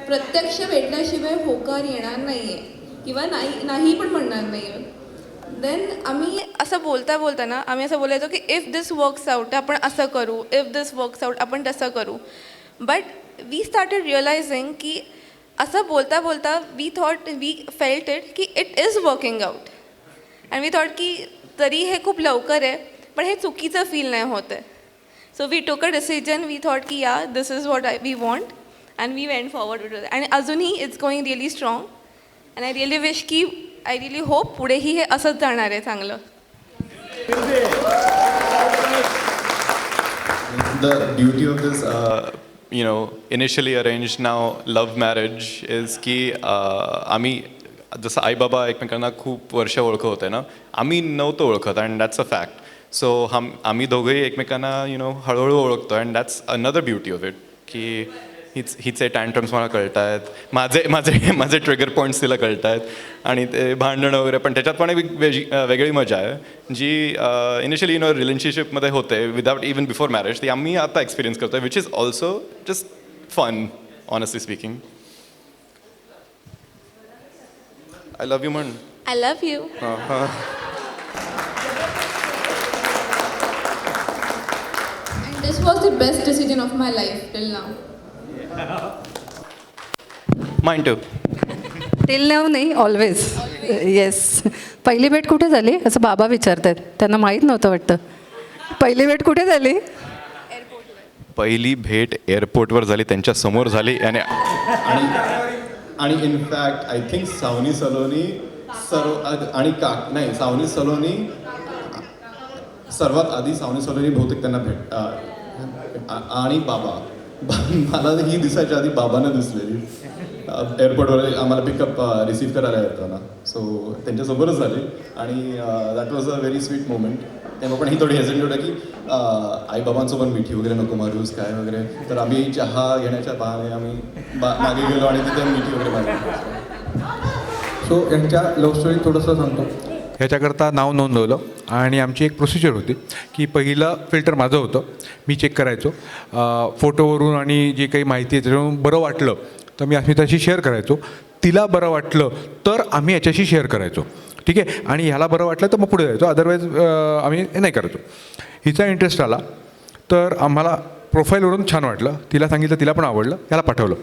प्रत्यक्ष भेटल्याशिवाय होकार येणार नाही आहे किंवा नाही पण म्हणणार नाही आहे. देन आम्ही असं बोलता ना आम्ही असं बोलायचो की इफ दिस वर्क्स आउट आपण असं करू, इफ दिस वर्क्स आउट आपण तसं करू. बट वी स्टार्टेड रिअलायझिंग की असं बोलता वी फेल्ट इट की it is working out. And we thought की तरी हे खूप लवकर आहे पण हे चुकीचं फील नाही होत आहे. सो वी टोक अ डिसिजन, वी थॉट की या this is what we want and we went forward with it. आणि अजूनही it's going really strong and I really wish की आय रिअली होप पुढेही हे असंच जाणार आहे चांगलं. The beauty of this, initially arranged, now love marriage is की आम्ही जसं आईबाबा एकमेकांना खूप वर्ष ओळखत होते ना, आम्ही नव्हतं ओळखत and that's a fact. So आम्ही दोघंही एकमेकांना हळूहळू ओळखतो and that's another beauty of it की हिचे टँट्रम्स मला कळत आहेत, माझे ट्रिगर पॉईंट्स तिला कळत आहेत आणि ते भांडणं वगैरे. पण त्याच्यात पण एक वेगळी मजा आहे जी इनिशियली रिलेशनशिपमध्ये होते विदाउट इवन बिफोर मॅरेज, ती आम्ही आता एक्सपिरियन्स करतो, which is also just fun honestly speaking. I love you म्हण. I love you. And this was the best decision of my life till now. Mind too. Till now नाही, ऑलवेज. येस. पहिली भेट कुठे झाली असं बाबा विचारतात, त्यांना माहीत नव्हतं वाटतं. पहिली भेट कुठे झाली? पहिली भेट एअरपोर्टवर झाली, त्यांच्या समोर झाली. आणि in fact I think Savani Saloni Savani Saloni सर्वात आधी सावनी सलोनी बहुतेक त्यांना आणि बाबा मला ही दिसायच्या आधी बाबांना दिसलेली एअरपोर्टवर आम्हाला पिकअप रिसीव्ह करायला येताना. सो त्यांच्यासमोरच झाली आणि that was a very sweet moment. तेव्हा पण ही थोडी हेजिटेट होतं की आईबाबांसोबत मिठी वगैरे नको मारूस काय वगैरे, तर आम्ही चहा घेण्याच्या बहाने आम्ही मागे गेलो आणि तिथे मिठी वगैरे मारली. सो यांच्या लव्ह स्टोरी थोडंसं सांगतो. ह्याच्याकरता नाव नोंदवलं आणि आमची एक प्रोसिजर होती की पहिलं फिल्टर माझं होतं, मी चेक करायचो फोटोवरून आणि जे काही माहिती आहे त्याच्यावरून बरं वाटलं तर मी अस्मिताशी शेअर करायचो, तिला बरं वाटलं तर आम्ही याच्याशी शेअर करायचो, ठीक आहे. आणि ह्याला बरं वाटलं तर मग पुढे जायचो, अदरवाईज आम्ही नाही करायचो. हिचा इंटरेस्ट आला तर आम्हाला प्रोफाईलवरून छान वाटलं, तिला सांगितलं, तिला पण आवडलं, ह्याला पाठवलं.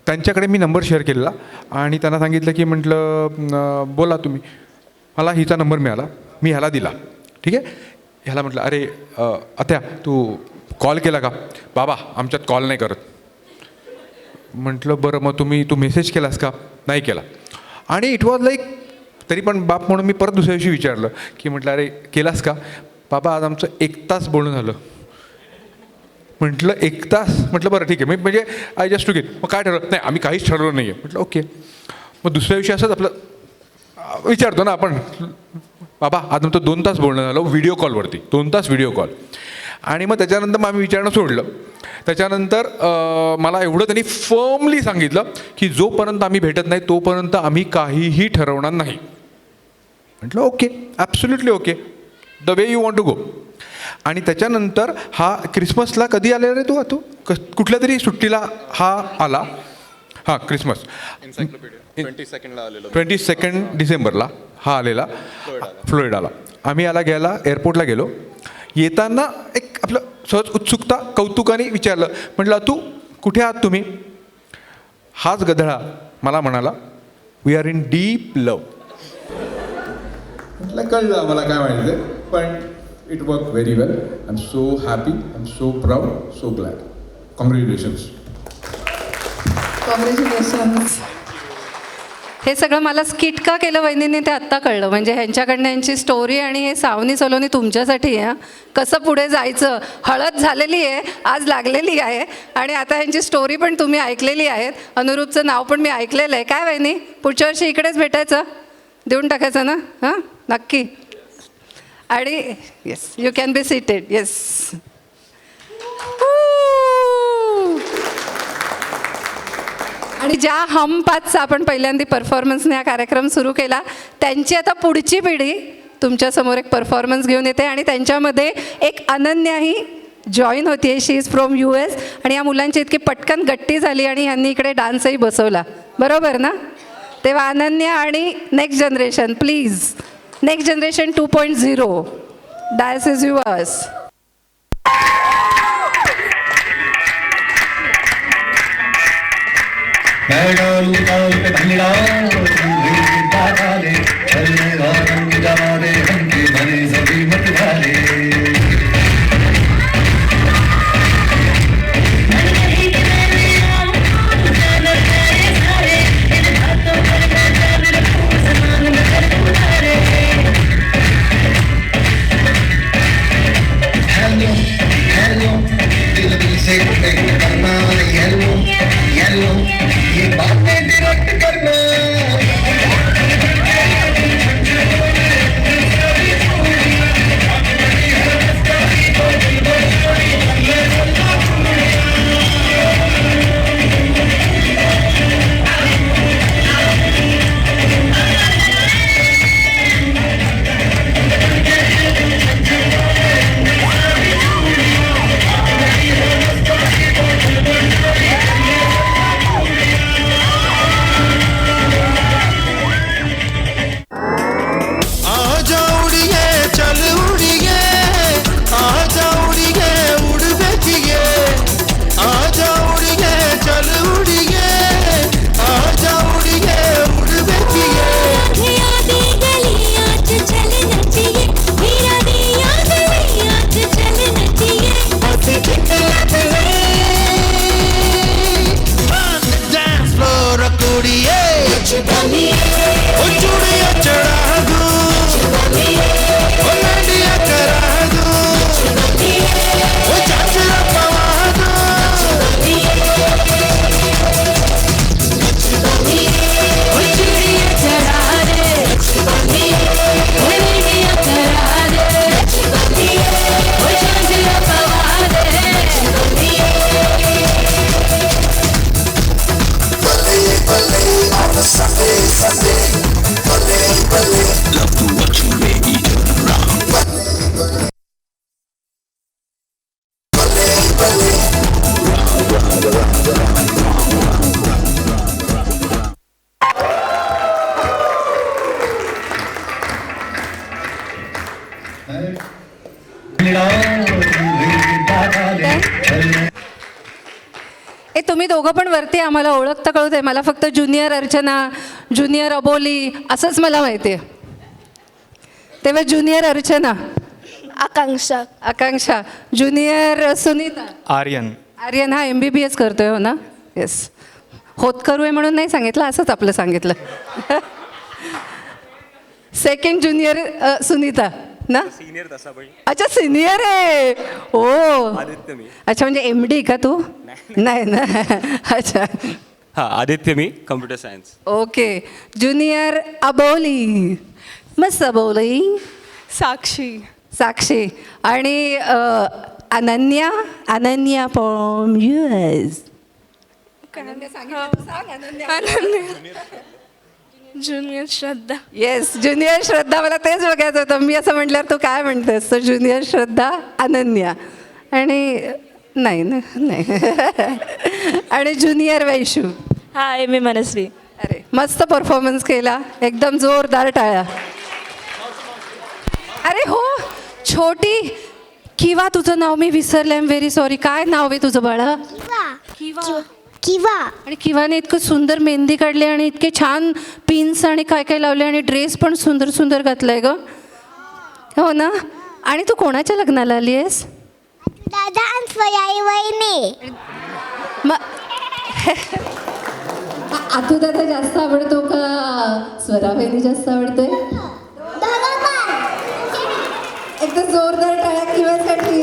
त्यांच्याकडे मी नंबर शेअर केलेला आणि त्यांना सांगितलं की म्हटलं बोला तुम्ही. मला हिचा नंबर मिळाला, मी ह्याला दिला, ठीक आहे. ह्याला म्हटलं अरे आत्या तू कॉल केला का? बाबा आमच्यात कॉल नाही करत. म्हटलं बरं मग तू मेसेज केलास का? नाही केला. आणि इट वॉज लाईक, तरी पण बाप म्हणून मी परत दुसऱ्या दिवशी विचारलं की म्हटलं अरे केलास का? बाबा आज आमचं 1 तास बोलणं झालं. म्हटलं 1 तास? म्हटलं बरं ठीक आहे. मी म्हणजे आय जस्ट टू गेट. मग काय ठरवलं? नाही आम्ही काहीच ठरवलं नाही आहे. म्हटलं ओके. मग दुसऱ्या दिवशी असंच आपलं विचारतो ना आपण, बाबा आज आमचं 2 तास बोलणं झालं व्हिडिओ कॉलवरती, 2 तास व्हिडिओ कॉल. आणि मग त्याच्यानंतर मग आम्ही विचारणं सोडलं. त्याच्यानंतर मला एवढं त्यांनी फर्मली सांगितलं की जोपर्यंत आम्ही भेटत नाही तोपर्यंत आम्ही काहीही ठरवणार नाही. म्हटलं okay, absolutely okay, the way you want to go. आणि त्याच्यानंतर हा क्रिसमसला कधी आलेला रे तू कुठल्या तरी सुट्टीला हा आला. हां, क्रिसमस 22 डिसेंबरला हा आलेला फ्लोरिडाला. आम्ही याला घ्यायला एअरपोर्टला गेलो. येताना एक आपलं सहज उत्सुकता कौतुकाने विचारलं, म्हटलं तू कुठे आहात तुम्ही. हाच गधळा मला म्हणाला, वी आर इन डीप लव. म्हटलं कळलं आम्हाला काय माहिती, पण it work very well. I am so happy, I am so proud, so glad. Congratulations. Congratulations. हे सगळं मला स्किट का केलं वहिनीने ते आत्ता कळलं. म्हणजे ह्यांच्याकडनं यांची स्टोरी आणि हे सावनी सलोनी तुमच्यासाठी आहे. कसं पुढे जायचं, हळद झालेली आहे, आज लागलेली आहे आणि आता ह्यांची स्टोरी पण तुम्ही ऐकलेली आहेत. अनुरूपचं नाव पण मी ऐकलेलं आहे. काय वहिनी, पुढच्या वर्षी इकडेच भेटायचं, देऊन टाकायचं ना. हां, नक्की. आणि yes, you can be seated. Yes. आणि ज्या हम पाचचा आपण पहिल्यांदा परफॉर्मन्सने हा कार्यक्रम सुरू केला, त्यांची आता पुढची पिढी तुमच्यासमोर एक परफॉर्मन्स घेऊन येते आणि त्यांच्यामध्ये एक अनन्याही जॉईन होती. शी इज फ्रॉम US आणि या मुलांची इतकी पटकन गट्टी झाली आणि ह्यांनी इकडे डान्सही बसवला. बरोबर ना. तेव्हा अनन्या आणि next generation, please. Next generation 2.0, dance is yours. ए तुम्ही दोघं पण वरती आम्हाला ओळखता कळू दे. मला फक्त ज्युनियर अर्चना, ज्युनियर अबोली असंच मला माहिती आहे. तेव्हा ज्युनियर अर्चना, आकांक्षा, आकांक्षा, ज्युनियर सुनीता, आर्यन. आर्यन हा MBBS करतोय हो ना. येस. होत करू आहे म्हणून नाही सांगितलं, असंच आपलं सांगितलं. सेकंड ज्युनियर सुनीता ना. सीनियर तसा पण. अच्छा सिनियर आहे. ओ आदित्य मी. अच्छा म्हणजे MD का तू. नाही ना. अच्छा. हां, आदित्य मी, computer science. Okay. Junior Aboli, मस्त अबोली. साक्षी, साक्षी आणि Ananya Ananya from US. Junior Shraddha. Yes, junior Shraddha. मला तेच बघायचं होतं. मी असं म्हटल्यावर तू काय म्हणतेस? तर ज्युनियर श्रद्धा, अनन्या आणि नाही आणि ज्युनियर वैशू. हाय, मी मनस्वी. अरे मस्त परफॉर्मन्स केला, एकदम जोरदार टाळ्या. अरे हो, छोटी किवा, तुझं नाव मी विसरले. I am very sorry. काय नाव आहे तुझं बाळा? किवा. आणि किवाने इतकं सुंदर मेहंदी काढली आणि इतके छान पिन्स आणि काय काय लावले आणि ड्रेस पण सुंदर सुंदर घातलाय ग. हो ना. आणि तू कोणाच्या लग्नाला आली आहेस? दादा आणि स्वयाई वहिनी. आतू दादा जास्त आवडतो का स्वरा वहिनी जास्त आवडते? एकदम जोरदार टाळ्या किवासाठी.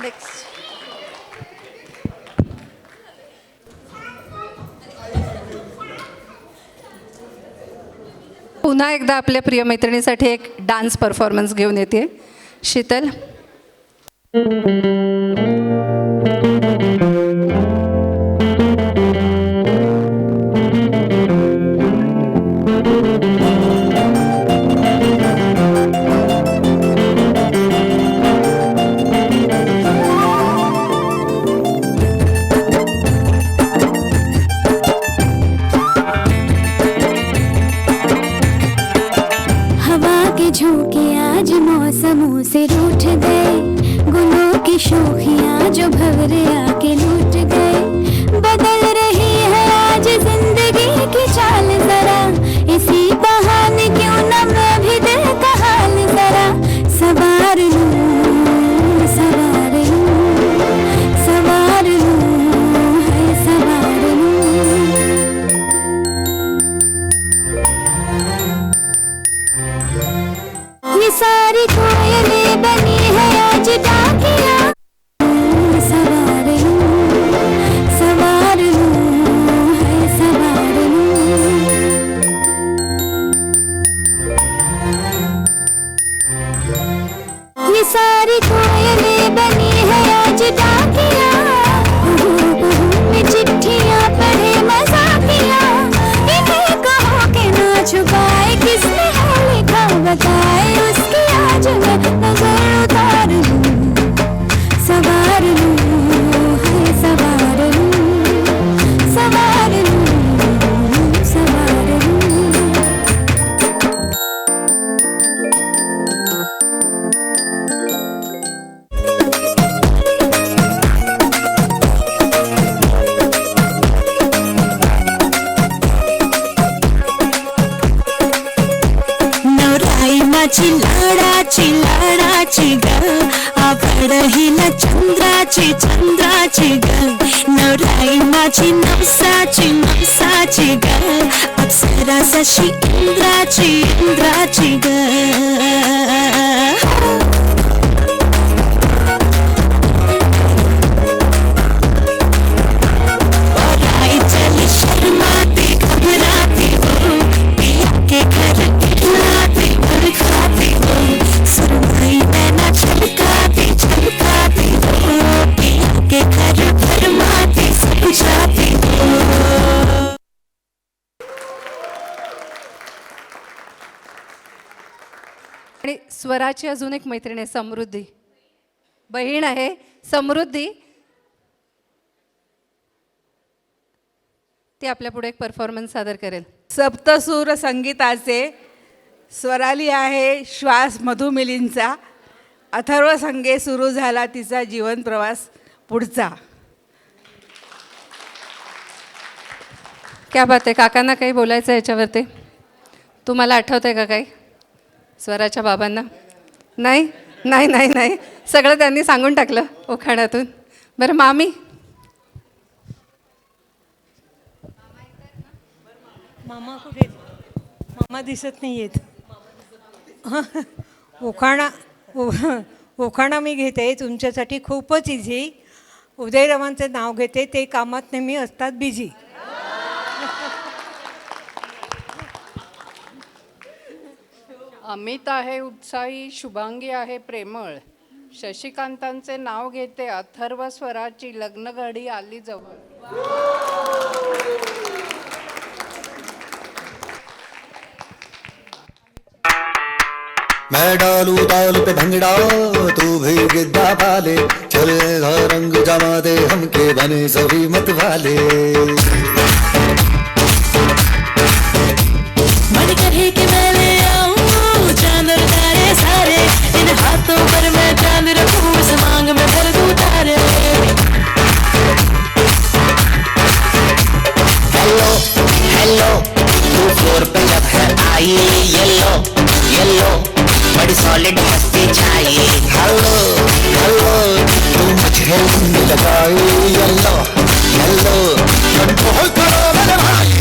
नेक्स्ट. पुन्हा एकदा आपल्या प्रिय मैत्रिणीसाठी एक डान्स परफॉर्मन्स घेऊन येते शीतल. झोंके आज मौसमों से रूठ गए, गुलों की शोखियाँ जो भंवरे आके लूट गए। बदल रही है आज जिंदगी की चाल जरा, इसी बहाने क्यों न मैं भी दिल का हाल जरा सवार लूं, सवार लूं, सवार लूं, है सवार लूं। ये सारी कोयलें बनी है आज डाकिया, सवार लूं, सवार लूं, है सवार लूं। ये सारी कोयलें बनी है आज डाकिया, में चिट्ठियाँ पढ़े मज़ाकिया, इन्हें कहो के ना छुपाए किसने है लिखा बताए, उसकी आज मैं नजर उतार लूं, सवार लूं, है सवार लूं, सवार लूं, सवार लूं। नवराई माझी लाडाची लाडाची ग, आवड ही ना चंद्राची चंद्राची ग। नवराई माझी नवसाची नवसाची ग, अप्सरा जशी इंद्राची इंद्राची ग। और आई चली शर्माती घबराती हो, पिया के घर खिलाती खाती हो, सुरमई नैना छलकाती छलकाती हो, पिया के घर फरमाती समझाती हो। आणि स्वराची अजून एक मैत्रीण आहे समृद्धी, बहीण आहे समृद्धी. ती आपल्या पुढे एक परफॉर्मन्स सादर करेल. सप्तसूर संगीताचे स्वराली आहे श्वास मधुमिलींचा, अथर्व संगे सुरू झाला तिचा जीवन प्रवास पुढचा. क्या बात आहे. काकांना काही बोलायचं आहे याच्यावरती? तुम्हाला आठवतं आहे का काही स्वराच्या बाबांना? नाही नाही नाही नाही, सगळं त्यांनी सांगून टाकलं उखाण्यातून. बरं मामी, मामा कुठे? मामा दिसत नाही आहेत. उखाणा मी घेते तुमच्यासाठी खूपच इझी. उदयरावांचं नाव घेते, ते कामात नेहमी असतात बिझी. अमित आहे उत्साही, शुभांगी आहे प्रेमळ, शशिकांतांचे नाव घेते, अथर्व स्वराची लग्न घडी आली जवळ. मैं डालू ताल पे भंगड़ा तू भी गिद्दा पाले चलेगा रंग जमा दे हमके बने सभी मत वाले. मन कहे कि मैं ले आऊं चांद और तारे सारे, इन हाथों पर मैं चांद रखूं, इस मांग में भर दूं तारे. हेलो हेलो तू फ्लोर पे जब है आई, येलो येलो बड़ी सॉलिड मस्ती चाहिए. हेलो हेलो तू मुझे रंग लगाई, येलो येलो कंट्रोल करो मेरे भाई.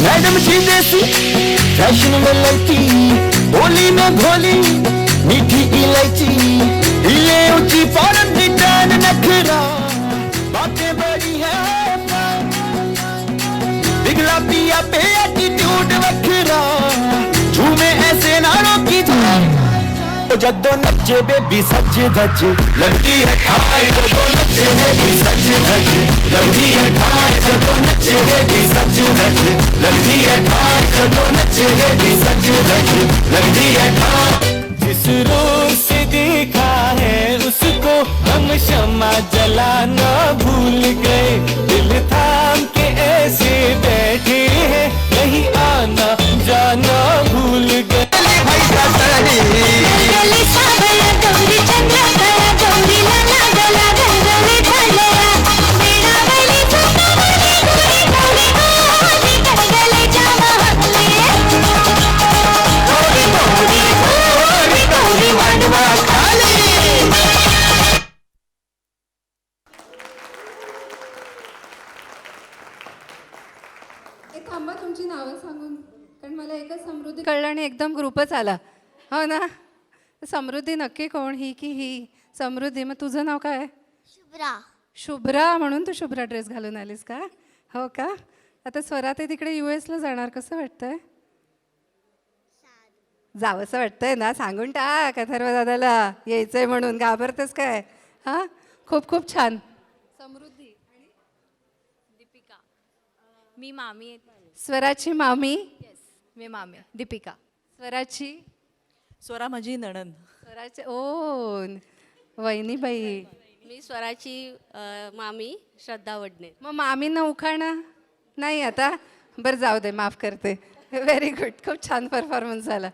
मैडम जी देसी फैशन में लड़की, बोली में भोली मीठी इलायची, हिले ऊंची फौरन रिटर्न नखरा, बातें बड़ी है बिगला पिया पे एटीट्यूड वखरा, झूमे ऐसे नारों की तो जद्दो नच्चे बेबी सच धज, लगती है खाए जद्दो नच्चे बेबी सच धज, लगती है खाए जद्दो नच्चे बेबी सच धज, लगती है खाए जद्दो नच्चे बेबी सच धज, लगती है खाए. जिस रोज से देखा है उसको हम शम्मा जलाना भूल गए, दिल थाम के ऐसे बैठे हैं नहीं आना जाना भूल गए. थांबा तुमची नावं सांगून, कारण मला एकच समृद्धी कळलं आणि एकदम ग्रुपच आला. हो ना, समृद्धी नक्की कोण, ही की ही समृद्धी? मग तुझं नाव काय? शुभ्रा. शुभ्रा, म्हणून तू शुभ्रा ड्रेस घालून आलीस का? हो का? आता स्वरा ते तिकडे US ला जाणार, कसं वाटतंय? जावंसं वाटतंय ना? सांगून टाक अथर्व दादाला यायचंय म्हणून, घाबरतेस काय? हां, खूप खूप छान. समृद्धी आणि दीपिका. मी मामी आहे. स्वराची मामी. मी मामी दीपिका. स्वराची? स्वरा माझी नणंद. स्वराची ओ वहिनीबाई. मी स्वराची मामी श्रद्धा वडणे. मग मामींना उखाणं नाही आता? बरं जाऊ दे, माफ करते. व्हेरी गुड, खूप छान परफॉर्मन्स झाला.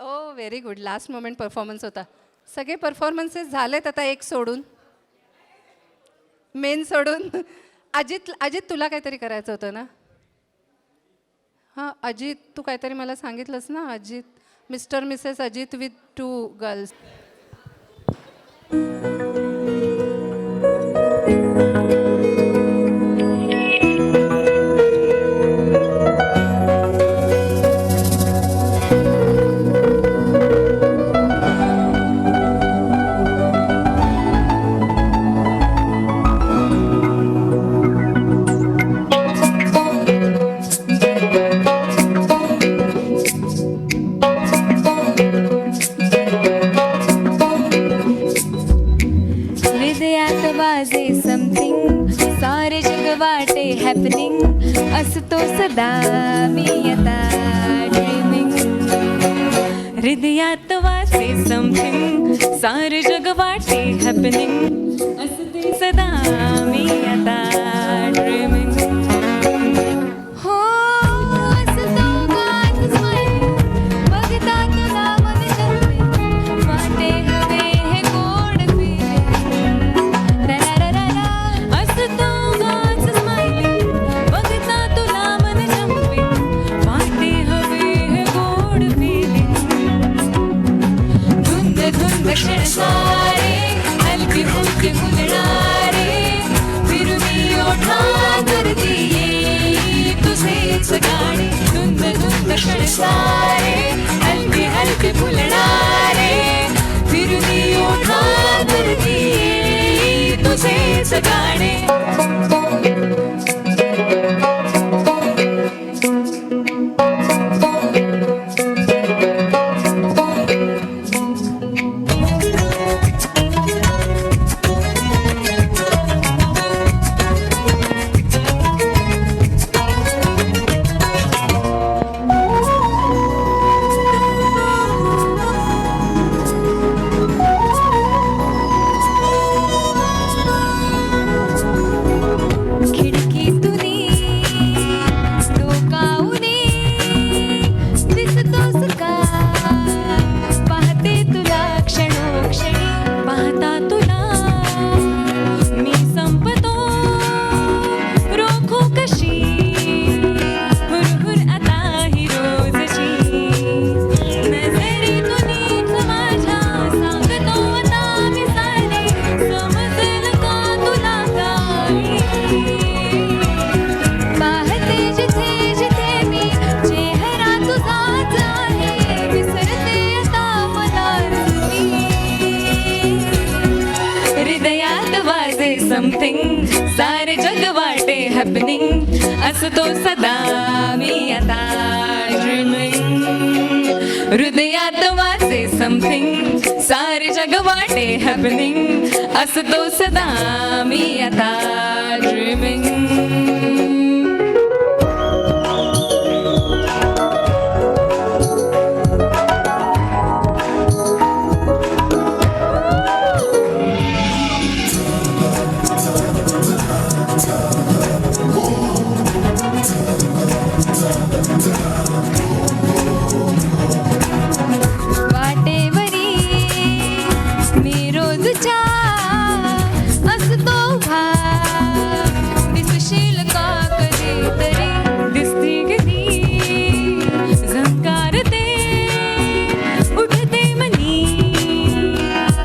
Oh very good, last moment performance होता. सगळे परफॉर्मन्सेस झालेत आता, एक सोडून, मेन सोडून. अजित तुला काहीतरी करायचं होतं ना? हां अजित, तू काहीतरी मला सांगितलंस ना Ajit, mister Mrs Ajit with 2 girls. Happening असतो सदा मी आता ड्रीमिंग. हृदयात वाचे समथिंग, सारे जग वाटे हॅपनिंग असते सदा मी आता ड्रीमिंग. हो असतो गात स्माइलिंग, बघता तुला मन जन्मिंग, वाटे हवे हे गोड फिलिंग. असतो क्षण सारे हलकी फुलकी फुलणारे, फिरुनी इशारे हलके हलके फुलणारे फिरती ओठांवरती तुझेच गाणे समथिंग सारे जग वाटे हॅपनिंग असतो सदा मी आता ड्रीमिंग हृदयात वाचे समथिंग सारे जग वाटे हॅपनिंग असतो सदा मी आता ड्रीमिंग वाटेवरी मी रोजच्या असतो दिसशील का कधीतरी दिसती कधी झंकारते उठते मनी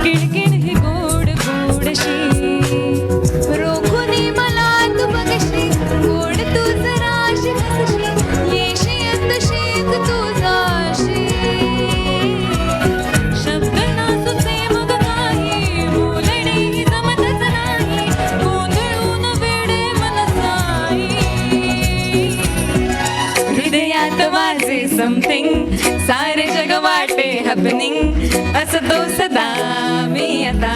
किणकिण ही गोड गोडशी रोखुनी मला तू बघशी गोड तू जराशी हसशी येशी अंतशीत तू जाशी शब्द नाचुचे मग काही बोलणे जमतच नाही गोंधळून वेडे मनसाई हृदयात वाजे समथिंग सारे जग वाटे हॅपनिंग असतो सदा मी आता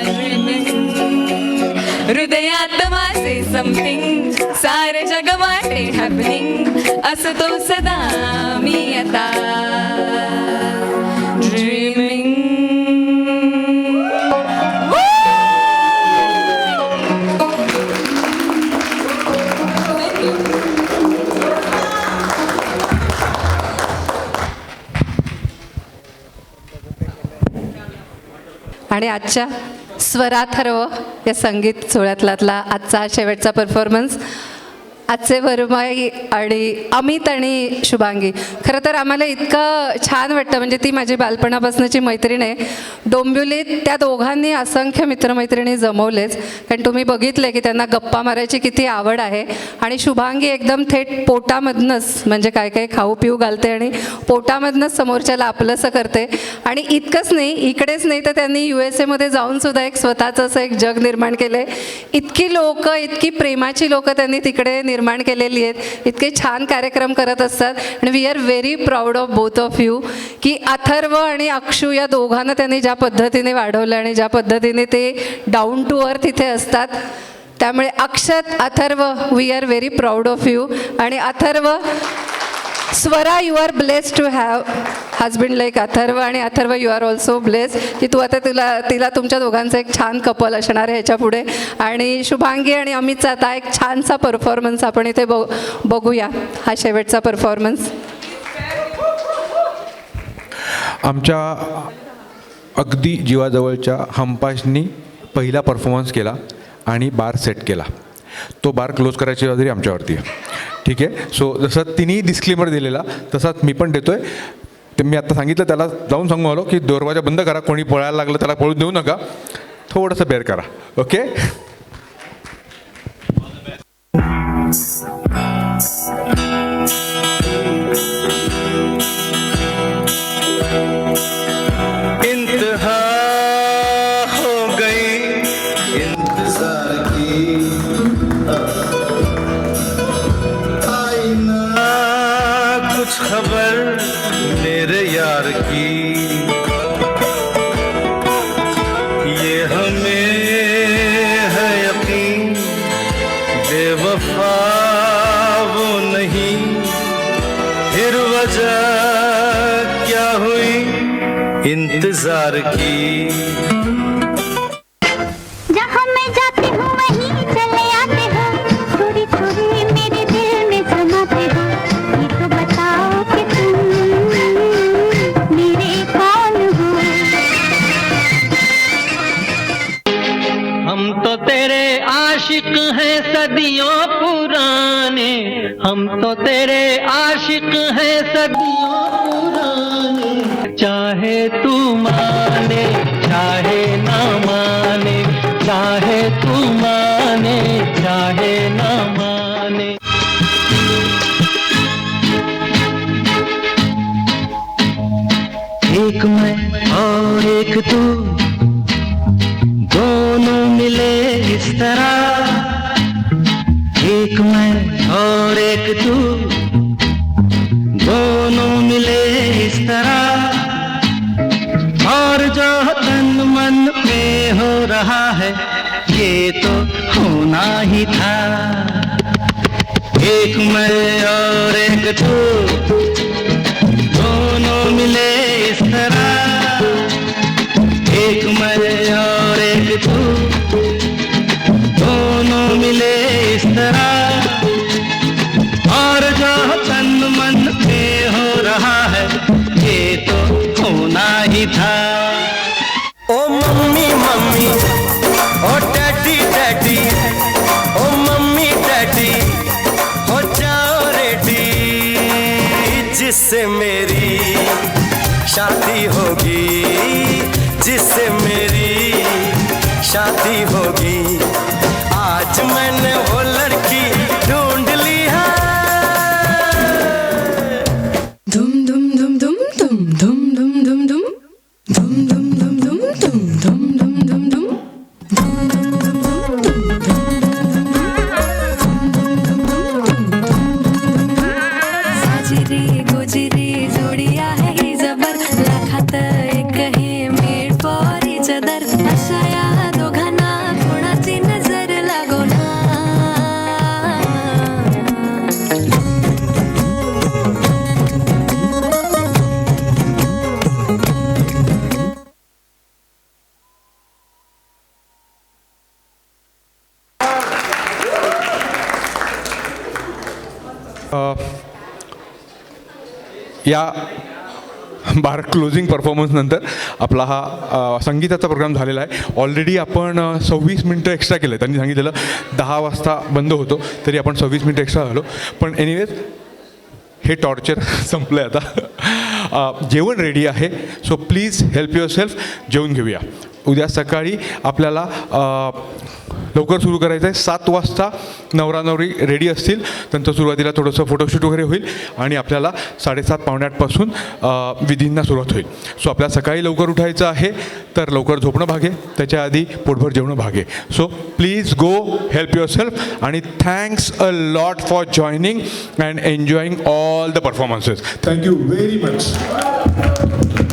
ड्रीमिंग हृदयात वाजे समथिंग सारे जग वाटे हॅपनिंग असतो सदा मी आता ड्रीमिंग आणि आजच्या स्वराथर्व या संगीत सोहळ्यातला आजचा हा शेवटचा परफॉर्मन्स आजचे वरुमाई आणि अमित आणि शुभांगी. खरं तर आम्हाला इतकं छान वाटतं, म्हणजे ती माझी बालपणापासूनची मैत्रीण आहे. डोंबिवलीत त्या दोघांनी असंख्य मित्रमैत्रिणी जमवलेच, कारण तुम्ही बघितले की त्यांना गप्पा मारायची किती आवड आहे. आणि शुभांगी एकदम थेट पोटामधनंच, म्हणजे काय काय खाऊ पिऊ घालते आणि पोटामधनंच समोरच्याला आपलंसं करते. आणि इतकंच नाही, इकडेच नाही तर त्यांनी USA जाऊन सुद्धा एक स्वतःचं असं एक जग निर्माण केलं आहे. इतकी लोकं, इतकी प्रेमाची लोकं त्यांनी तिकडे निर्माण केलेली आहेत. इतके छान कार्यक्रम करत असतात. आणि we are very proud of both of you की अथर्व आणि अक्षू या दोघांना त्यांनी ज्या पद्धतीने वाढवलं आणि ज्या पद्धतीने ते डाऊन टू अर्थ इथे असतात. त्यामुळे Akshat, Atharva, we are very proud of you. आणि Atharva, Swara, you are blessed to have husband like Atharva. आणि Atharva, you are also blessed की तू आता तिला तुमच्या दोघांचं एक छान कपल असणार आहे ह्याच्या पुढे. आणि शुभांगी आणि अमितचा आता एक छानसा परफॉर्मन्स आपण इथे बघूया, हा शेवटचा परफॉर्मन्स. आमच्या अगदी जीवाजवळच्या हमपाशनी पहिला परफॉर्मन्स केला आणि बार सेट केला. तो बार क्लोज करायची जबाबदारी आमच्यावरती आहे. ठीक आहे. सो जसं तिने डिस्क्लेमर दिलेला तसाच मी पण देतो आहे. ते मी आता सांगितलं, त्याला जाऊन सांगू आलो की दरवाजा बंद करा, कोणी पळायला लागलं त्याला पळून देऊ नका, थोडंसं बेअर करा. ओके. इंतजार की ये हमें है यकीन बेवफा वो नहीं फिर वजह क्या हुई इंतजार की जहाँ मैं जाती हूँ वहीं चले आते हो थोड़ी थोड़ी मेरे दिल में समाते हो ये तो बताओ कि तुम मेरे कौन हो हम तो तेरे आशिक हैं सदियों पुराने हम तो तेरे आशिक हैं सदियों पुराने चाहे तू माने चाहे ना माने चाहे तू माने चाहे ना माने एक मैं और एक तू दोनों मिले इस तरह एक मैं और एक तू दोनों मिले इस तरह और जो तन मन में हो रहा है ये तो होना ही था एक मैं और एक तू दोनों मिले इस तरह एक मैं और एक तू दोनों मिले इस तरह और जो तन मन में हो रहा है ये तो होना ही था ओ मम्मी मम्मी ओ डैडी डैडी ओ मम्मी डैडी हो जाओ रेडी जिससे मेरी शादी होगी जिससे मेरी शादी होगी आज मैंने वो लड़की ढूंढ ली है धुम धुम धुम धुम धुम धुम धुम धुम धुम धुम धुम धुम धुम धुम धुम धुम धुम साजरी गुजरी जोडिया है जबर लाखात एक हे मेड फॉर इच अदर अशा या दोघांना कोणाची नजर लागो ना या बार क्लोजिंग परफॉर्मन्सनंतर आपला हा संगीताचा प्रोग्राम झालेला आहे. ऑलरेडी आपण 26 मिनटं एक्स्ट्रा केलं. त्यांनी सांगितलेलं 10 वाजता बंद होतो, तरी आपण 26 मिनटं एक्स्ट्रा झालो. पण एनिवेज हे टॉर्चर संपलं आहे आता. जेवण रेडी आहे, so please help your self. जेवून घेऊया. उद्या सकाळी आपल्याला लवकर सुरू करायचं आहे. 7 वाजता नवरा नवरी रेडी असतील. त्यांचं सुरुवातीला थोडंसं फोटोशूट वगैरे होईल आणि आपल्याला 7:30 पावणे 8पासून विधींना सुरुवात होईल. सो आपल्याला सकाळी लवकर उठायचं आहे, तर लवकर झोपणं भागे, त्याच्या आधी पोटभर जेवणं भागे. So please go help yourself आणि thanks a lot for joining and enjoying all the performances. Thank you very much.